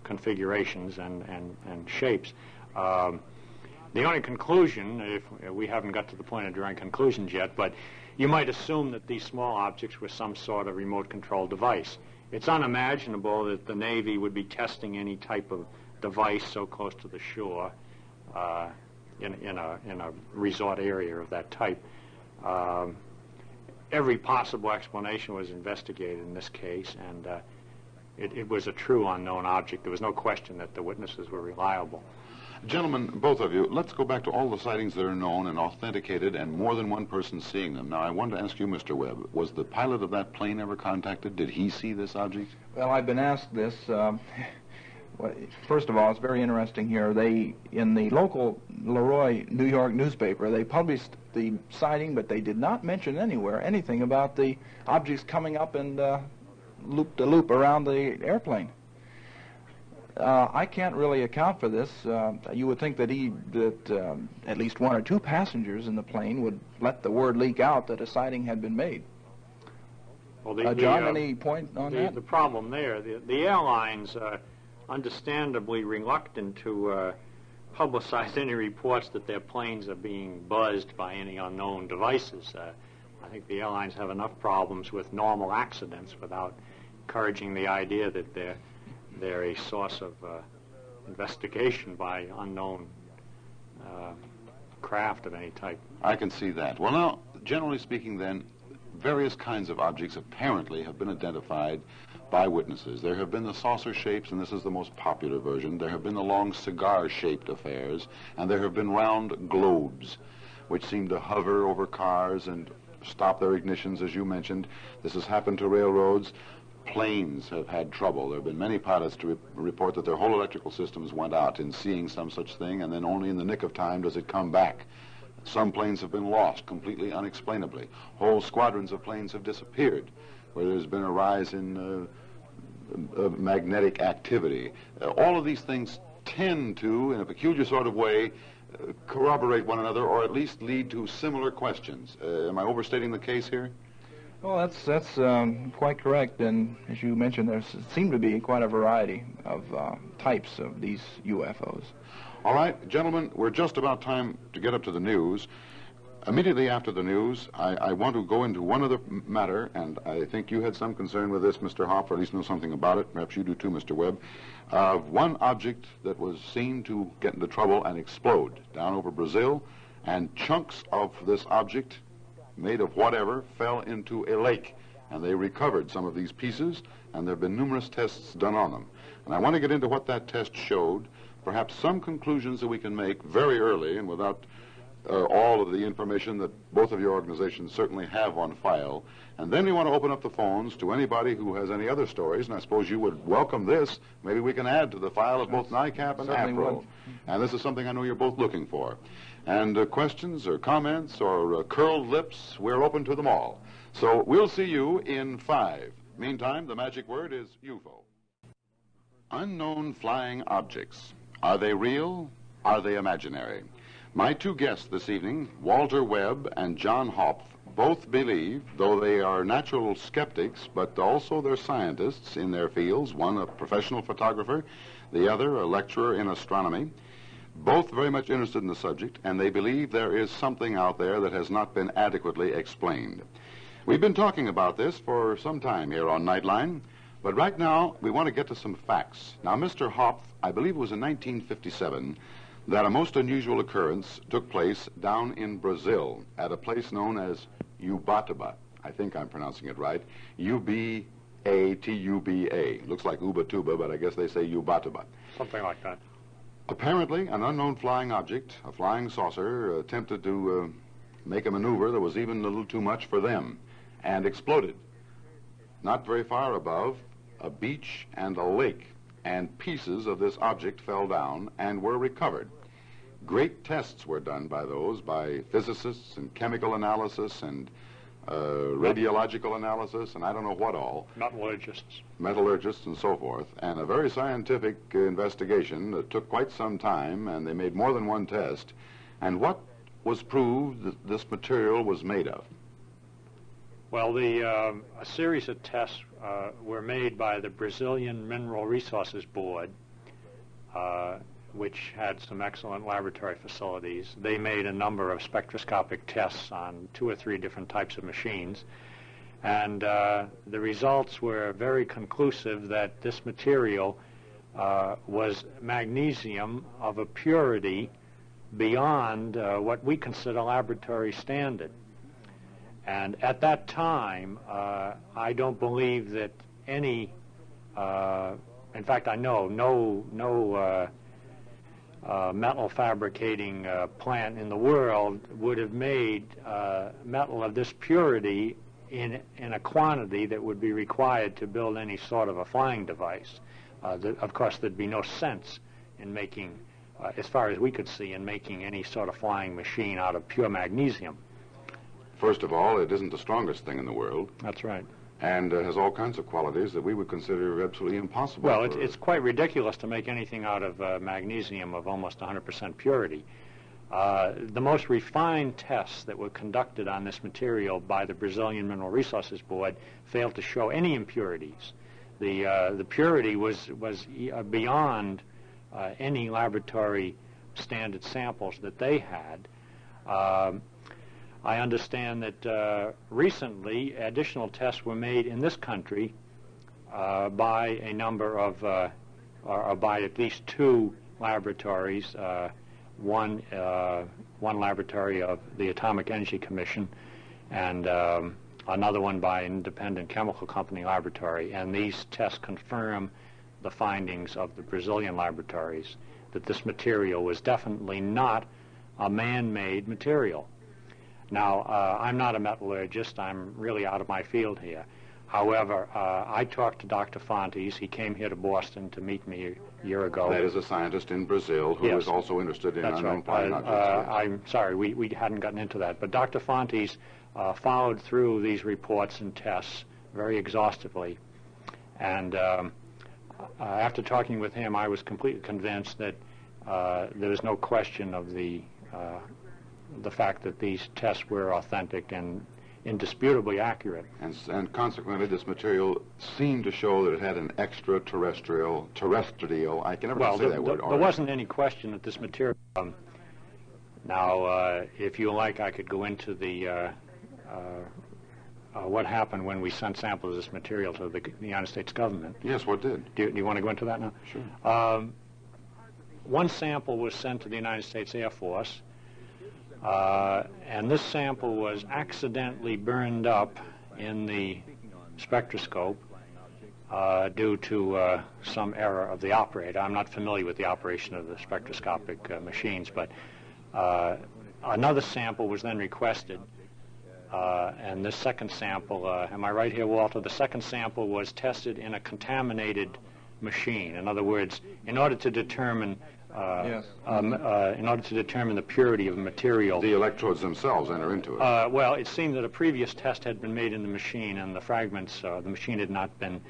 configurations and shapes. The only conclusion, if we haven't got to the point of drawing conclusions yet, but you might assume that these small objects were some sort of remote control device. It's unimaginable that the Navy would be testing any type of device so close to the shore in a resort area of that type. Every possible explanation was investigated in this case, and it was a true unknown object. There was no question that the witnesses were reliable. Gentlemen, both of you, let's go back to all the sightings that are known and authenticated and more than one person seeing them. Now, I wanted to ask you, Mr. Webb, was the pilot of that plane ever contacted? Did he see this object? Well, I've been asked this. First of all, it's very interesting here. In the local Leroy, New York newspaper, they published the sighting, but they did not mention anywhere anything about the objects coming up and loop-de-loop around the airplane. I can't really account for this. You would think that at least one or two passengers in the plane would let the word leak out that a sighting had been made. Well, John, any point on that? The problem there, the airlines are understandably reluctant to publicize any reports that their planes are being buzzed by any unknown devices. I think the airlines have enough problems with normal accidents without encouraging the idea that they're a source of investigation by unknown craft of any type. I can see that. Well, now, generally speaking, then, various kinds of objects apparently have been identified by witnesses. There have been the saucer shapes, and this is the most popular version. There have been the long cigar-shaped affairs, and there have been round globes, which seem to hover over cars and stop their ignitions, as you mentioned. This has happened to railroads. Planes have had trouble. There have been many pilots to report that their whole electrical systems went out in seeing some such thing, and then only in the nick of time does it come back. Some planes have been lost completely unexplainably. Whole squadrons of planes have disappeared, where there's been a rise in magnetic activity. All of these things tend to, in a peculiar sort of way, corroborate one another, or at least lead to similar questions. Am I overstating the case here? Well, that's quite correct, and as you mentioned, there seem to be quite a variety of types of these UFOs. All right, gentlemen, we're just about time to get up to the news. Immediately after the news, I want to go into one other matter, and I think you had some concern with this, Mr. Hoft, or at least know something about it. Perhaps you do too, Mr. Webb. One object that was seen to get into trouble and explode down over Brazil, and chunks of this object, made of whatever, fell into a lake, and they recovered some of these pieces, and there have been numerous tests done on them. And I want to get into what that test showed, perhaps some conclusions that we can make very early and without all of the information that both of your organizations certainly have on file. And then we want to open up the phones to anybody who has any other stories, and I suppose you would welcome this. Maybe we can add to the file of both NICAP and APRO. And this is something I know you're both looking for. And questions or comments or curled lips, we're open to them all. So we'll see you in 5. Meantime, the magic word is UFO. Unknown flying objects. Are they real? Are they imaginary? My two guests this evening, Walter Webb and John Hoft, both believe, though they are natural skeptics, but also they're scientists in their fields, one a professional photographer, the other a lecturer in astronomy, both very much interested in the subject, and they believe there is something out there that has not been adequately explained. We've been talking about this for some time here on Nightline, but right now we want to get to some facts. Now, Mr. Hoft, I believe it was in 1957, that a most unusual occurrence took place down in Brazil at a place known as Ubatuba. I think I'm pronouncing it right. U-B-A-T-U-B-A. Looks like Ubatuba, but I guess they say Ubatuba. Something like that. Apparently, an unknown flying object, a flying saucer, attempted to make a maneuver that was even a little too much for them and exploded. Not very far above a beach and a lake, and pieces of this object fell down and were recovered. Great tests were done by physicists and chemical analysis and radiological analysis and I don't know what all. Metallurgists and so forth. And a very scientific investigation that took quite some time, and they made more than one test. And what was proved that this material was made of? Well, a series of tests were made by the Brazilian Mineral Resources Board, which had some excellent laboratory facilities. They made a number of spectroscopic tests on 2 or 3 different types of machines, and the results were very conclusive that this material was magnesium of a purity beyond what we consider laboratory standard. And at that time, I don't believe that any, in fact, I know no metal fabricating plant in the world would have made metal of this purity in a quantity that would be required to build any sort of a flying device. Of course, there'd be no sense in making, as far as we could see, in making any sort of flying machine out of pure magnesium. First of all, it isn't the strongest thing in the world. That's right. And has all kinds of qualities that we would consider absolutely impossible. Well, it's quite ridiculous to make anything out of magnesium of almost 100% purity. The most refined tests that were conducted on this material by the Brazilian Mineral Resources Board failed to show any impurities. The purity was beyond any laboratory standard samples that they had. I understand that recently additional tests were made in this country by a number of or by at least two laboratories, one laboratory of the Atomic Energy Commission and another one by an independent chemical company laboratory. And these tests confirm the findings of the Brazilian laboratories that this material was definitely not a man-made material. Now, I'm not a metallurgist. I'm really out of my field here. However, I talked to Dr. Fontes. He came here to Boston to meet me a year ago. That is a scientist in Brazil who is also interested in unknown flying objects. I'm sorry, we hadn't gotten into that. But Dr. Fontes followed through these reports and tests very exhaustively. And after talking with him, I was completely convinced that there was no question of the fact that these tests were authentic and indisputably accurate. And consequently, this material seemed to show that it had an terrestrial, I can never say that word. There wasn't any question that this material... now, if you like, I could go into the what happened when we sent samples of this material to the United States government. Yes, what did? Do you want to go into that now? Sure. One sample was sent to the United States Air Force, and this sample was accidentally burned up in the spectroscope due to some error of the operator. I'm not familiar with the operation of the spectroscopic machines, but another sample was then requested, and this second sample, am I right here, Walter? The second sample was tested in a contaminated machine. In other words, in order to determine in order to determine the purity of a material. The electrodes themselves enter into it. Well, it seemed that a previous test had been made in the machine, and the fragments, the machine had not been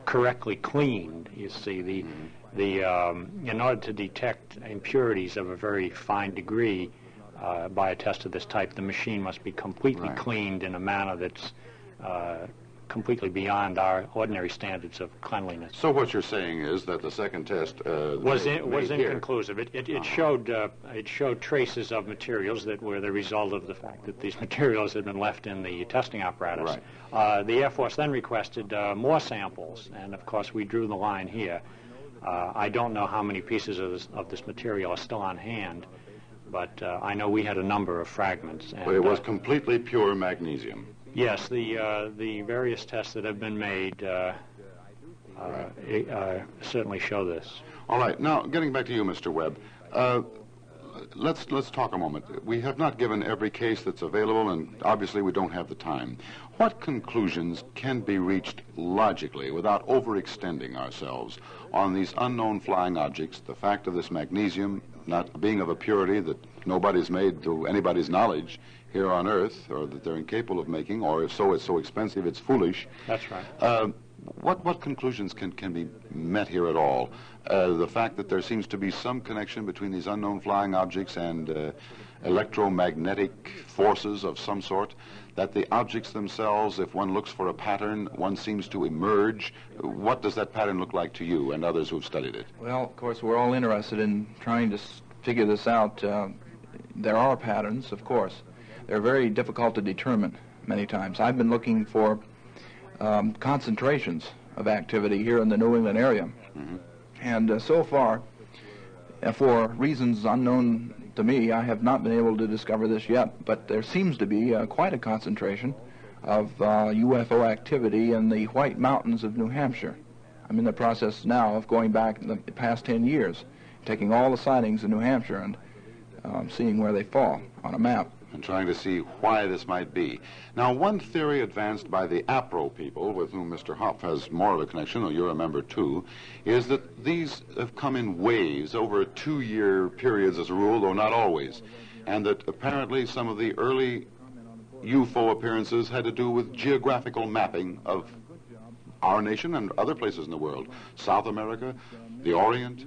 correctly cleaned. You see, in order to detect impurities of a very fine degree by a test of this type, the machine must be completely cleaned in a manner that's completely beyond our ordinary standards of cleanliness. So what you're saying is that the second test was inconclusive. It showed traces of materials that were the result of the fact that these materials had been left in the testing apparatus. Right. The Air Force then requested more samples, and of course we drew the line here. I don't know how many pieces of this material are still on hand, but I know we had a number of fragments. And, but it was completely pure magnesium. Yes, the various tests that have been made certainly show this. All right. Now, getting back to you, Mr. Webb, let's talk a moment. We have not given every case that's available, and obviously we don't have the time. What conclusions can be reached logically without overextending ourselves on these unknown flying objects, the fact of this magnesium not being of a purity that nobody's made to anybody's knowledge here on Earth, or that they're incapable of making, or if so, it's so expensive it's foolish. That's right. What conclusions can be met here at all? The fact that there seems to be some connection between these unknown flying objects and electromagnetic forces of some sort, that the objects themselves, if one looks for a pattern, one seems to emerge. What does that pattern look like to you and others who've studied it? Well, of course, we're all interested in trying to figure this out. There are patterns, of course. They're very difficult to determine many times. I've been looking for concentrations of activity here in the New England area. Mm-hmm. And so far, for reasons unknown to me, I have not been able to discover this yet, but there seems to be quite a concentration of UFO activity in the White Mountains of New Hampshire. I'm in the process now of going back in the past 10 years, taking all the sightings in New Hampshire and seeing where they fall on a map. And trying to see why this might be. Now, one theory advanced by the APRO people, with whom Mr. Hoft has more of a connection, though you're a member too, is that these have come in waves over 2-year periods as a rule, though not always, and that apparently some of the early UFO appearances had to do with geographical mapping of our nation and other places in the world. South America, the Orient,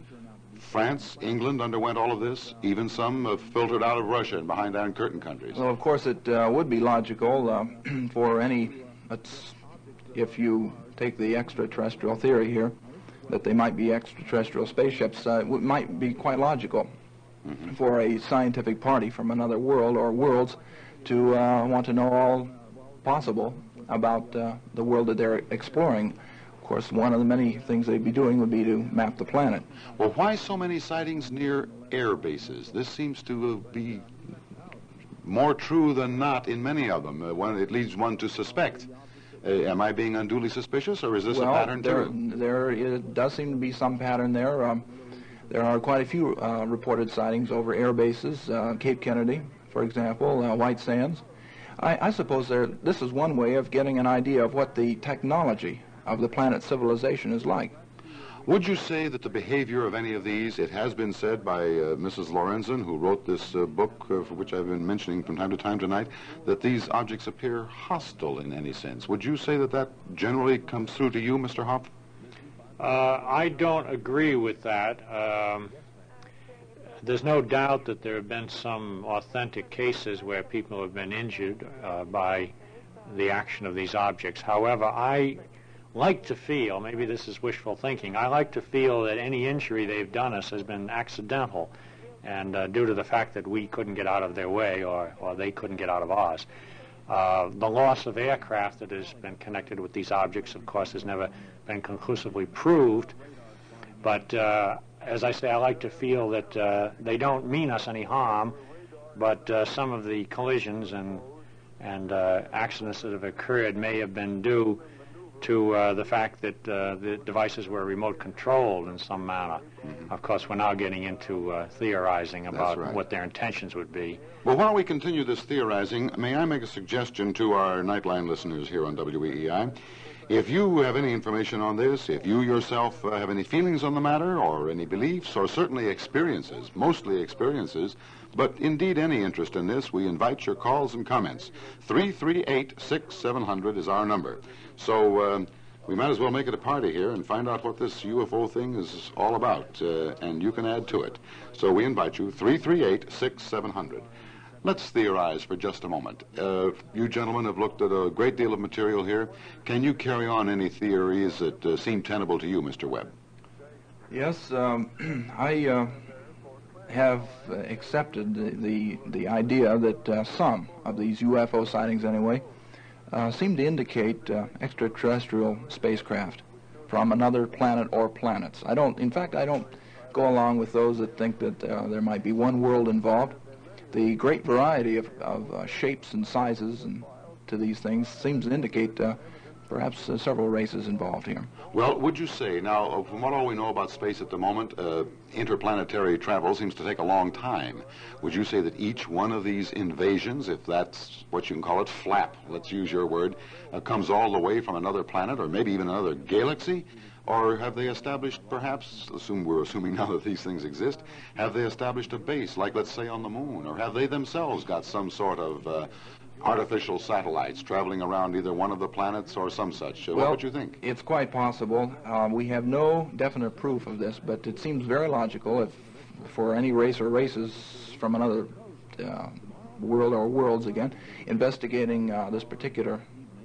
France, England underwent all of this. Even some filtered out of Russia and behind Iron Curtain countries. Well, of course, it would be logical for any, if you take the extraterrestrial theory here, that they might be extraterrestrial spaceships, it might be quite logical for a scientific party from another world or worlds to want to know all possible about the world that they're exploring. Of course, one of the many things they'd be doing would be to map the planet. Well, why so many sightings near air bases? This seems to be more true than not in many of them. It leads one to suspect. Am I being unduly suspicious, or is this a pattern too? There does seem to be some pattern there. There are quite a few reported sightings over air bases, Cape Kennedy, for example, White Sands. I suppose this is one way of getting an idea of what the technology of the planet's civilization is like. Would you say that the behavior of any of these, it has been said by Mrs. Lorenzen, who wrote this book, for which I've been mentioning from time to time tonight, that these objects appear hostile in any sense? Would you say that that generally comes through to you, Mr. Hoft? I don't agree with that. There's no doubt that there have been some authentic cases where people have been injured by the action of these objects. However, I like to feel, maybe this is wishful thinking, I like to feel that any injury they've done us has been accidental and due to the fact that we couldn't get out of their way or they couldn't get out of ours. The loss of aircraft that has been connected with these objects, of course, has never been conclusively proved, but as I say, I like to feel that they don't mean us any harm, but some of the collisions and accidents that have occurred may have been due to the fact that the devices were remote controlled in some manner. Mm-hmm. Of course, we're now getting into theorizing about what their intentions would be. Well, while we continue this theorizing, may I make a suggestion to our Nightline listeners here on WEEI? If you have any information on this, if you yourself have any feelings on the matter, or any beliefs, or certainly experiences, mostly experiences, but indeed any interest in this, we invite your calls and comments. 338-6700 is our number. So we might as well make it a party here and find out what this UFO thing is all about, and you can add to it. So we invite you, 338-6700. Let's theorize for just a moment. You gentlemen have looked at a great deal of material here. Can you carry on any theories that seem tenable to you, Mr. Webb? Yes, I have accepted the idea that some of these UFO sightings, anyway, seem to indicate extraterrestrial spacecraft from another planet or planets. In fact, I don't go along with those that think that there might be one world involved. The great variety of shapes and sizes to these things seems to indicate perhaps several races involved here. Well, would you say, now, from what all we know about space at the moment, interplanetary travel seems to take a long time. Would you say that each one of these invasions, if that's what you can call it, flap, let's use your word, comes all the way from another planet or maybe even another galaxy? Or have they established, perhaps, we're assuming now that these things exist, have they established a base, like let's say on the moon? Or have they themselves got some sort of artificial satellites traveling around either one of the planets or some such? What would you think? It's quite possible. We have no definite proof of this, but it seems very logical for any race or races from another world or worlds again, investigating this particular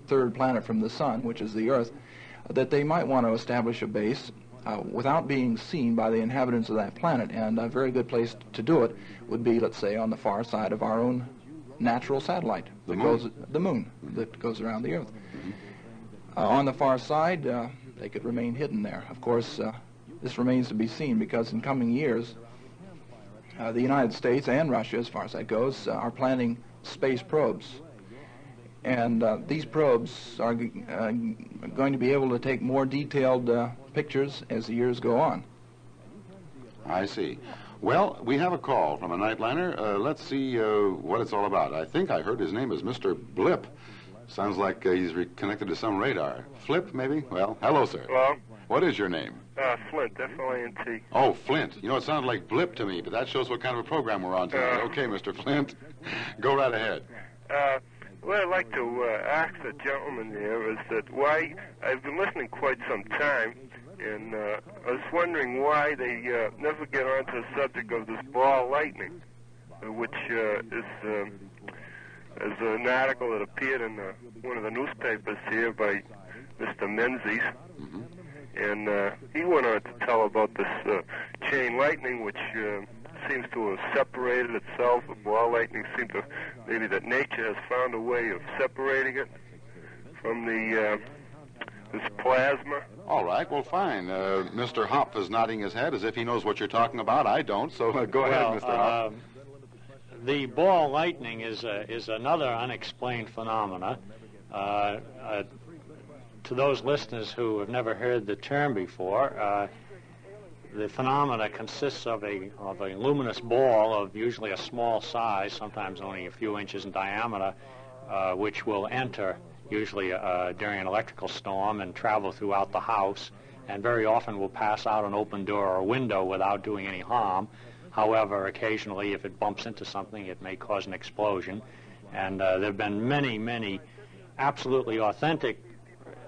third planet from the sun, which is the Earth, that they might want to establish a base without being seen by the inhabitants of that planet. And a very good place to do it would be, let's say, on the far side of our own natural satellite, the moon that goes around the Earth. Mm-hmm. On the far side, they could remain hidden there. Of course, this remains to be seen because in coming years, the United States and Russia, as far as that goes, are planning space probes. And these probes are going to be able to take more detailed pictures as the years go on. I see. Well, we have a call from a nightliner. Let's see what it's all about. I think I heard his name is Mr. Blip. Sounds like he's connected to some radar. Flip, maybe? Well, hello, sir. Hello? What is your name? Flint, F-L-I-N-T. Oh, Flint. You know, it sounded like Blip to me, but that shows what kind of a program we're on tonight. Okay, Mr. Flint. Go right ahead. What I'd like to ask the gentleman here is that why, I've been listening quite some time, and I was wondering why they never get onto the subject of this ball lightning, which is an article that appeared in one of the newspapers here by Mr. Menzies. Mm-hmm. And he went on to tell about this chain lightning, which seems to have separated itself. The ball lightning seems to, maybe that nature has found a way of separating it from the It's plasma. All right, well, fine. Mr. Hoft is nodding his head as if he knows what you're talking about. I don't, so go ahead, Mr. Hoft. The ball lightning is another unexplained phenomena. To those listeners who have never heard the term before, the phenomena consists of a luminous ball of usually a small size, sometimes only a few inches in diameter, which will enter usually during an electrical storm and travel throughout the house, and very often will pass out an open door or window without doing any harm. However, occasionally, if it bumps into something, it may cause an explosion. And there have been many, many absolutely authentic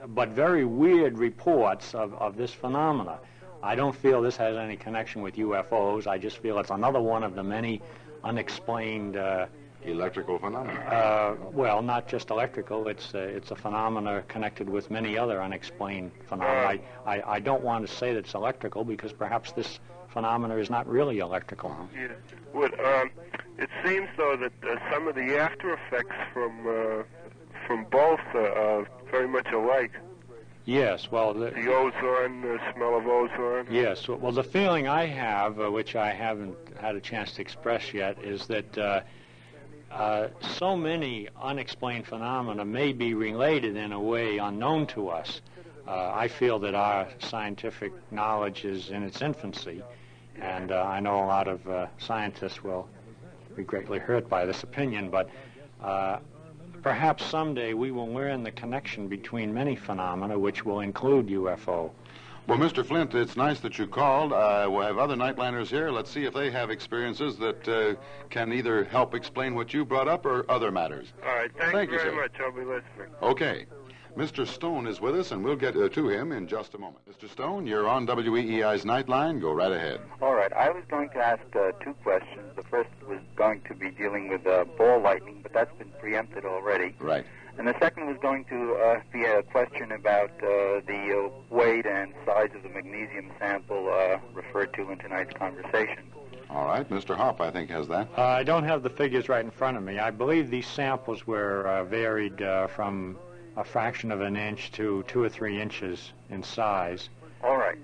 but very weird reports of this phenomena. I don't feel this has any connection with UFOs. I just feel it's another one of the many unexplained electrical phenomena. Well, not just electrical. It's a phenomena connected with many other unexplained phenomena. I don't want to say that it's electrical because perhaps this phenomena is not really electrical. Yeah. Well, it seems though that some of the after effects from both are very much alike. Yes, well... The ozone, the smell of ozone. Yes, well, the feeling I have, which I haven't had a chance to express yet, is that so many unexplained phenomena may be related in a way unknown to us. I feel that our scientific knowledge is in its infancy, and I know a lot of scientists will be greatly hurt by this opinion, but perhaps someday we will learn the connection between many phenomena, which will include UFO. Well, Mr. Flint, it's nice that you called. We'll have other Nightliners here. Let's see if they have experiences that can either help explain what you brought up or other matters. All right, thank you very sir. much. I'll be listening. Okay. Mr. Stone is with us, and we'll get to him in just a moment. Mr. Stone, you're on WEEI's Nightline. Go right ahead. All right. I was going to ask two questions. The first was going to be dealing with ball lightning, but that's been preempted already. Right. And the second was going to be a question about the weight and size of the magnesium sample referred to in tonight's conversation. All right. Mr. Hopp, I think, has that. I don't have the figures right in front of me. I believe these samples were varied from a fraction of an inch to 2 or 3 inches in size. All right.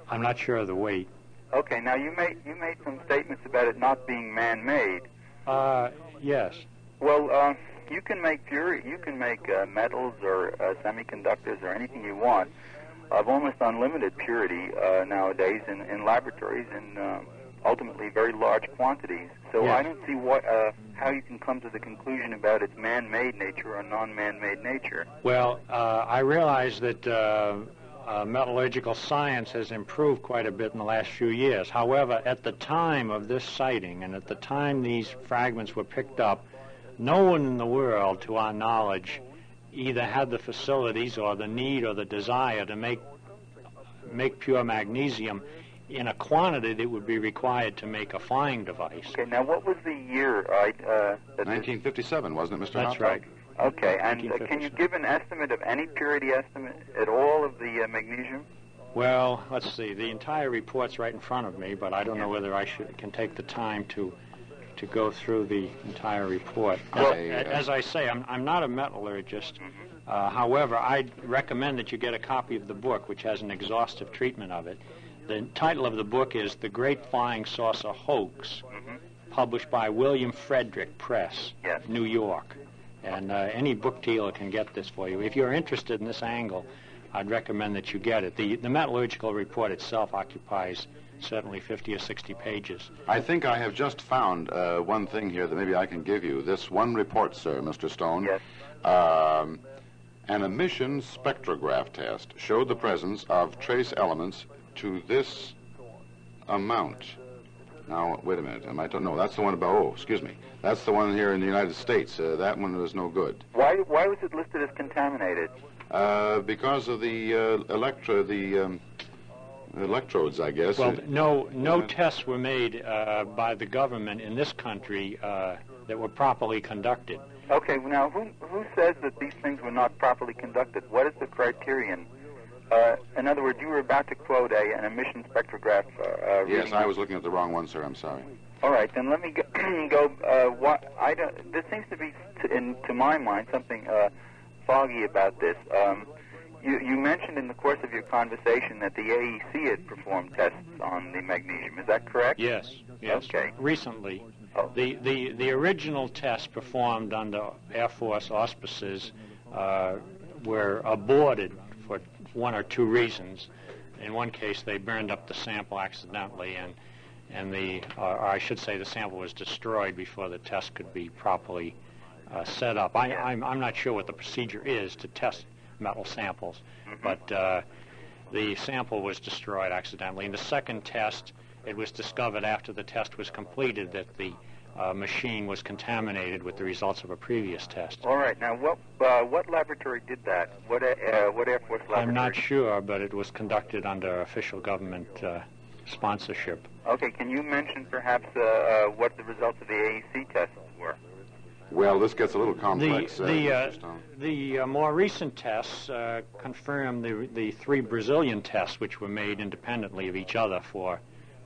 I'm not sure of the weight. Okay. Now you made some statements about it not being man-made. Yes. Well, you can make metals or semiconductors or anything you want of almost unlimited purity nowadays in laboratories in ultimately very large quantities. So yes. I don't see how you can come to the conclusion about its man-made nature or non-man-made nature. Well, I realize that metallurgical science has improved quite a bit in the last few years. However, at the time of this sighting and at the time these fragments were picked up, no one in the world, to our knowledge, either had the facilities or the need or the desire to make pure magnesium in a quantity that would be required to make a flying device. Okay, now what was the year? 1957, wasn't it, Mr. That's Hopp? right. Okay, and can you give an estimate of any purity estimate at all of the magnesium? Well, let's see. The entire report's right in front of me, but I don't know whether I can take the time to go through the entire report. As I say, I'm not a metallurgist. However, I'd recommend that you get a copy of the book, which has an exhaustive treatment of it. The title of the book is The Great Flying Saucer Hoax, published by William Frederick Press, New York. And any book dealer can get this for you. If you're interested in this angle, I'd recommend that you get it. The metallurgical report itself occupies certainly 50 or 60 pages. I think I have just found one thing here that maybe I can give you. This one report, sir, Mr. Stone. Yes. An emission spectrograph test showed the presence of trace elements to this amount. Now, wait a minute. No, that's the one about, excuse me. That's the one here in the United States. That one was no good. Why was it listed as contaminated? Because of the electrodes, I guess. Well, no tests were made by the government in this country that were properly conducted. Okay, now who says that these things were not properly conducted? What is the criterion? In other words, you were about to quote an emission spectrograph reading. Yes, I was looking at the wrong one, sir. I'm sorry. All right, then let me go. This seems to be, to my mind, something foggy about this. You mentioned in the course of your conversation that the AEC had performed tests on the magnesium. Is that correct? Yes. Okay. Recently. Oh. The original tests performed under Air Force auspices were aborted for one or two reasons. In one case, they burned up the sample accidentally, and or I should say the sample was destroyed before the test could be properly set up. I'm not sure what the procedure is to test metal samples, but the sample was destroyed accidentally. In the second test, it was discovered after the test was completed that the machine was contaminated with the results of a previous test. All right. Now, what laboratory did that? What Air Force laboratory? I'm not sure, but it was conducted under official government sponsorship. Okay. Can you mention perhaps what the results of the AEC tests were? Well, this gets a little complex. The more recent tests confirm the three Brazilian tests, which were made independently of each other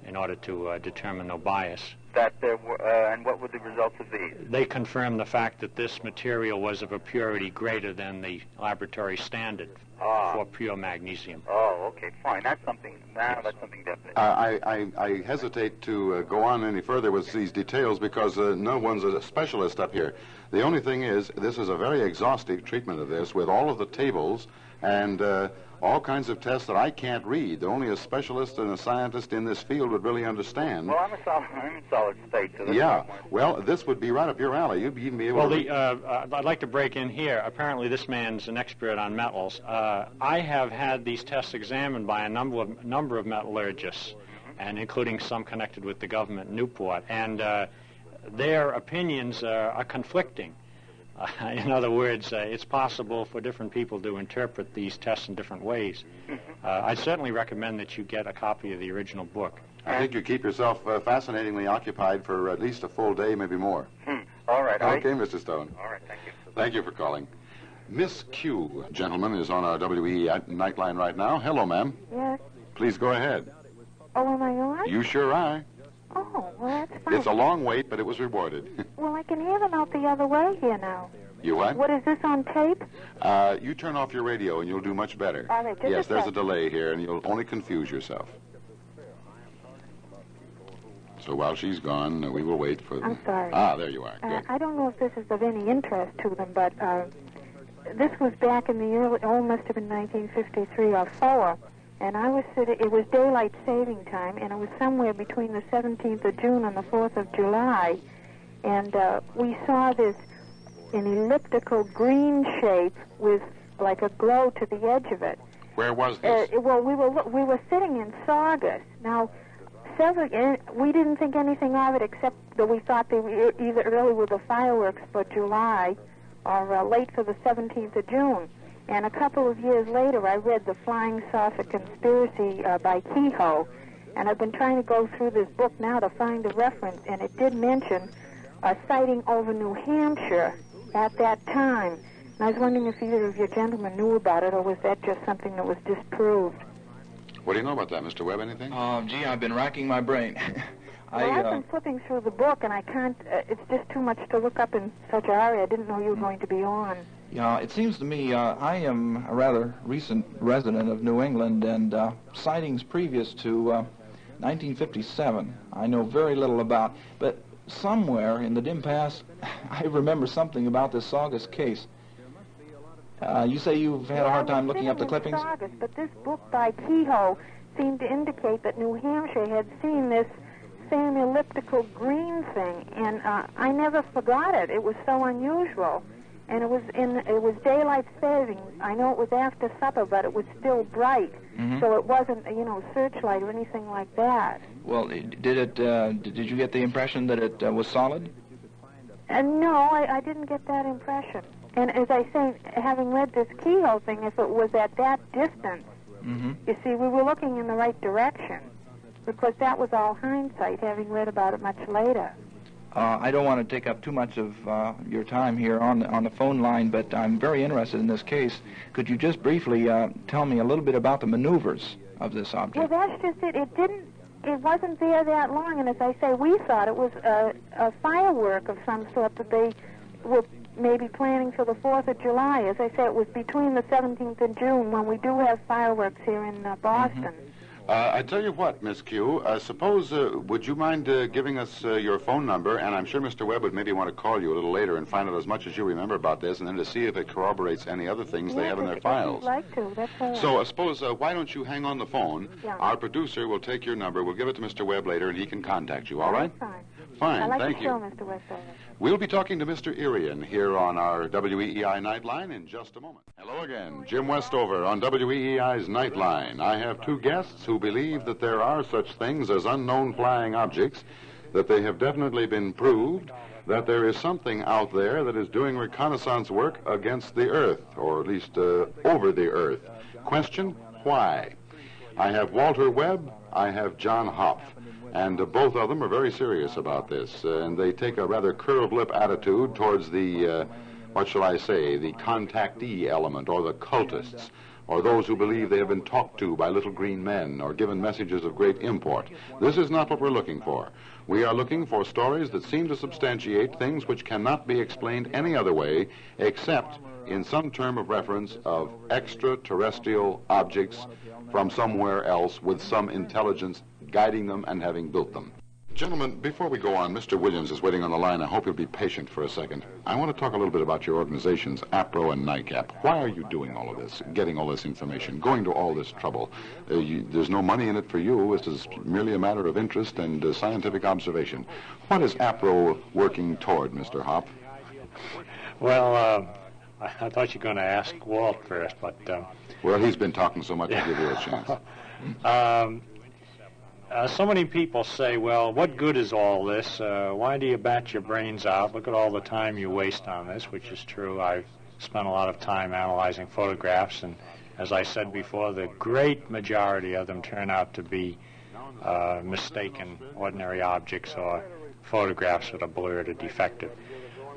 in order to determine no bias. And what were the results of these? They confirm the fact that this material was of a purity greater than the laboratory standard for pure magnesium. Oh, okay, fine. That's something. That's something definite. I hesitate to go on any further with these details because no one's a specialist up here. The only thing is, this is a very exhaustive treatment of this with all of the tables and all kinds of tests that I can't read. Only a specialist and a scientist in this field would really understand. Well, I'm in solid state. So yeah. Well, this would be right up your alley. You'd even be able to... Well, I'd like to break in here. Apparently, this man's an expert on metals. I have had these tests examined by a number of metallurgists, and including some connected with the government in Newport, and their opinions are conflicting. In other words, it's possible for different people to interpret these tests in different ways. I'd certainly recommend that you get a copy of the original book. I think you keep yourself fascinatingly occupied for at least a full day, maybe more. All right. Okay, Mr. Stone. All right, thank you. Thank you for calling. Miss Q, gentleman, is on our WE Nightline right now. Hello, ma'am. Yes. Please go ahead. Oh, am I on? You sure are. Oh, well, that's fine. It's a long wait, but it was rewarded. Well, I can hear them out the other way here now. You what? What, is this on tape? You turn off your radio and you'll do much better. All right, just yes, a there's a second. delay here and you'll only confuse yourself. So while she's gone, we will wait for... I'm sorry. Ah, there you are. Good. I don't know if this is of any interest to them, but this was back in the must have been 1953 or 4. And I was sitting, it was daylight saving time, and it was somewhere between the 17th of June and the 4th of July. And we saw an elliptical green shape with like a glow to the edge of it. Where was this? Well, we were sitting in Saugus. Now, we didn't think anything of it except that we thought they were either early with the fireworks for July or late for the 17th of June. And a couple of years later, I read The Flying Saucer Conspiracy by Kehoe, and I've been trying to go through this book now to find a reference, and it did mention a sighting over New Hampshire at that time. And I was wondering if either of you gentlemen knew about it, or was that just something that was disproved? What do you know about that, Mr. Webb? Anything? Gee, I've been racking my brain. Well, I've been flipping through the book, and I can't, it's just too much to look up in such a hurry. I didn't know you were going to be on. Yeah, it seems to me I am a rather recent resident of New England, and sightings previous to 1957 I know very little about, but somewhere in the dim past I remember something about this Saugus case. You say you've had a hard time looking up the clippings? Saugus, but this book by Kehoe seemed to indicate that New Hampshire had seen this same elliptical green thing, and I never forgot it. It was so unusual. And it was daylight saving. I know it was after supper, but it was still bright, so it wasn't, searchlight or anything like that. Well, did you get the impression that it was solid? No, I didn't get that impression. And as I say, having read this Kehoe thing, if it was at that distance, you see, we were looking in the right direction, because that was all hindsight, having read about it much later. I don't want to take up too much of your time here on the phone line, but I'm very interested in this case. Could you just briefly tell me a little bit about the maneuvers of this object? Well, that's just it. It wasn't there that long, and as I say, we thought it was a firework of some sort that they were maybe planning for the 4th of July. As I said, it was between the 17th of June when we do have fireworks here in Boston. I tell you what, Miss Q, suppose, would you mind giving us your phone number, and I'm sure Mr. Webb would maybe want to call you a little later and find out as much as you remember about this, and then to see if it corroborates any other things they have in their files. I'd like to. That's all right. So, suppose, why don't you hang on the phone? Yeah. Our producer will take your number. We'll give it to Mr. Webb later, and he can contact you, all right? Fine. Fine, I like thank the you. show, Mr. Westover. We'll be talking to Mr. Irian here on our WEEI Nightline in just a moment. Hello again, Jim Westover on WEEI's Nightline. I have two guests who believe that there are such things as unknown flying objects, that they have definitely been proved, that there is something out there that is doing reconnaissance work against the Earth, or at least over the Earth. Question, why? I have Walter Webb, I have John Hoft. And both of them are very serious about this, and they take a rather curved lip attitude towards the, what shall I say, the contactee element, or the cultists, or those who believe they have been talked to by little green men, or given messages of great import. This is not what we're looking for. We are looking for stories that seem to substantiate things which cannot be explained any other way, except in some term of reference of extraterrestrial objects from somewhere else with some intelligence guiding them and having built them. Gentlemen, before we go on, Mr. Williams is waiting on the line. I hope you'll be patient for a second. I want to talk a little bit about your organizations, APRO and NICAP. Why are you doing all of this, getting all this information, going to all this trouble? There's no money in it for you. It is merely a matter of interest and scientific observation. What is APRO working toward, Mr. Hopp? Well, I thought you were going to ask Walt first, but... Well, he's been talking so much, I'll give you a chance. So many people say, well, what good is all this? Why do you bat your brains out? Look at all the time you waste on this, which is true. I've spent a lot of time analyzing photographs, and as I said before, the great majority of them turn out to be mistaken ordinary objects or photographs that are blurred or defective.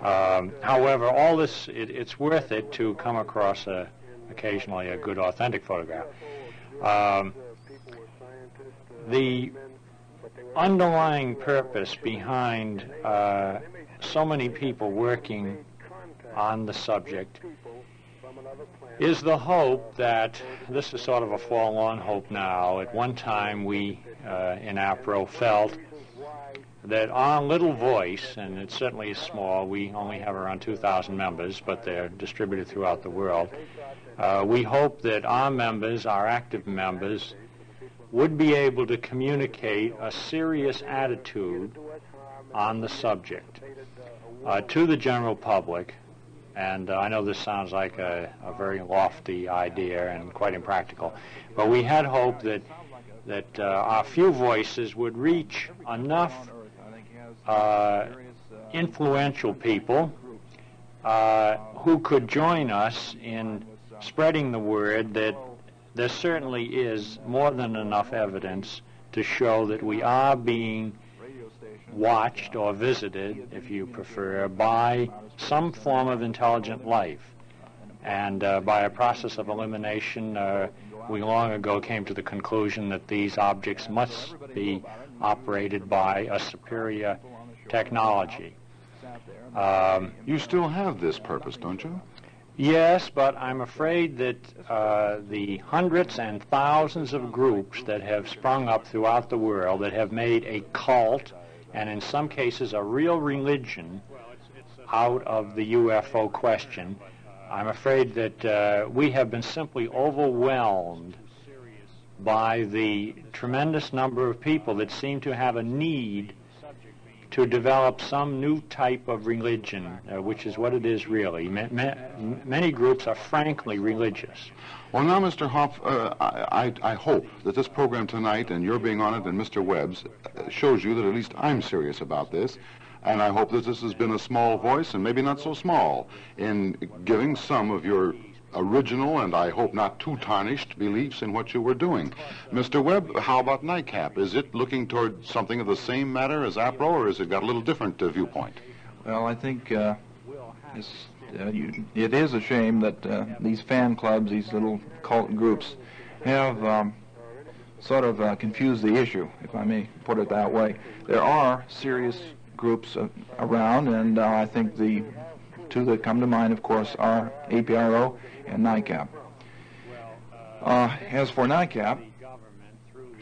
However, all this, it's worth it to come across occasionally a good authentic photograph. The underlying purpose behind so many people working on the subject is the hope that, this is sort of a forlorn hope now, at one time we in APRO felt that our little voice, and it certainly is small, we only have around 2,000 members, but they're distributed throughout the world, we hope that our members, our active members, would be able to communicate a serious attitude on the subject to the general public. And I know this sounds like a very lofty idea and quite impractical, but we had hoped that our few voices would reach enough influential people who could join us in spreading the word that there certainly is more than enough evidence to show that we are being watched or visited, if you prefer, by some form of intelligent life. And by a process of elimination, we long ago came to the conclusion that these objects must be operated by a superior technology. You still have this purpose, don't you? Yes, but I'm afraid that the hundreds and thousands of groups that have sprung up throughout the world that have made a cult, and in some cases a real religion, out of the UFO question, I'm afraid that we have been simply overwhelmed by the tremendous number of people that seem to have a need to develop some new type of religion, which is what it is really. Many groups are frankly religious. Well, now, Mr. Hoff, I hope that this program tonight, and your being on it, and Mr. Webb's, shows you that at least I'm serious about this, and I hope that this has been a small voice, and maybe not so small, in giving some of your original and I hope not too tarnished beliefs in what you were doing. Mr. Webb, how about NICAP? Is it looking toward something of the same matter as APRO, or has it got a little different viewpoint? Well, I think it is a shame that these fan clubs, these little cult groups, have sort of confused the issue, if I may put it that way. There are serious groups around, and I think the two that come to mind, of course, are APRO and NICAP. As for NICAP,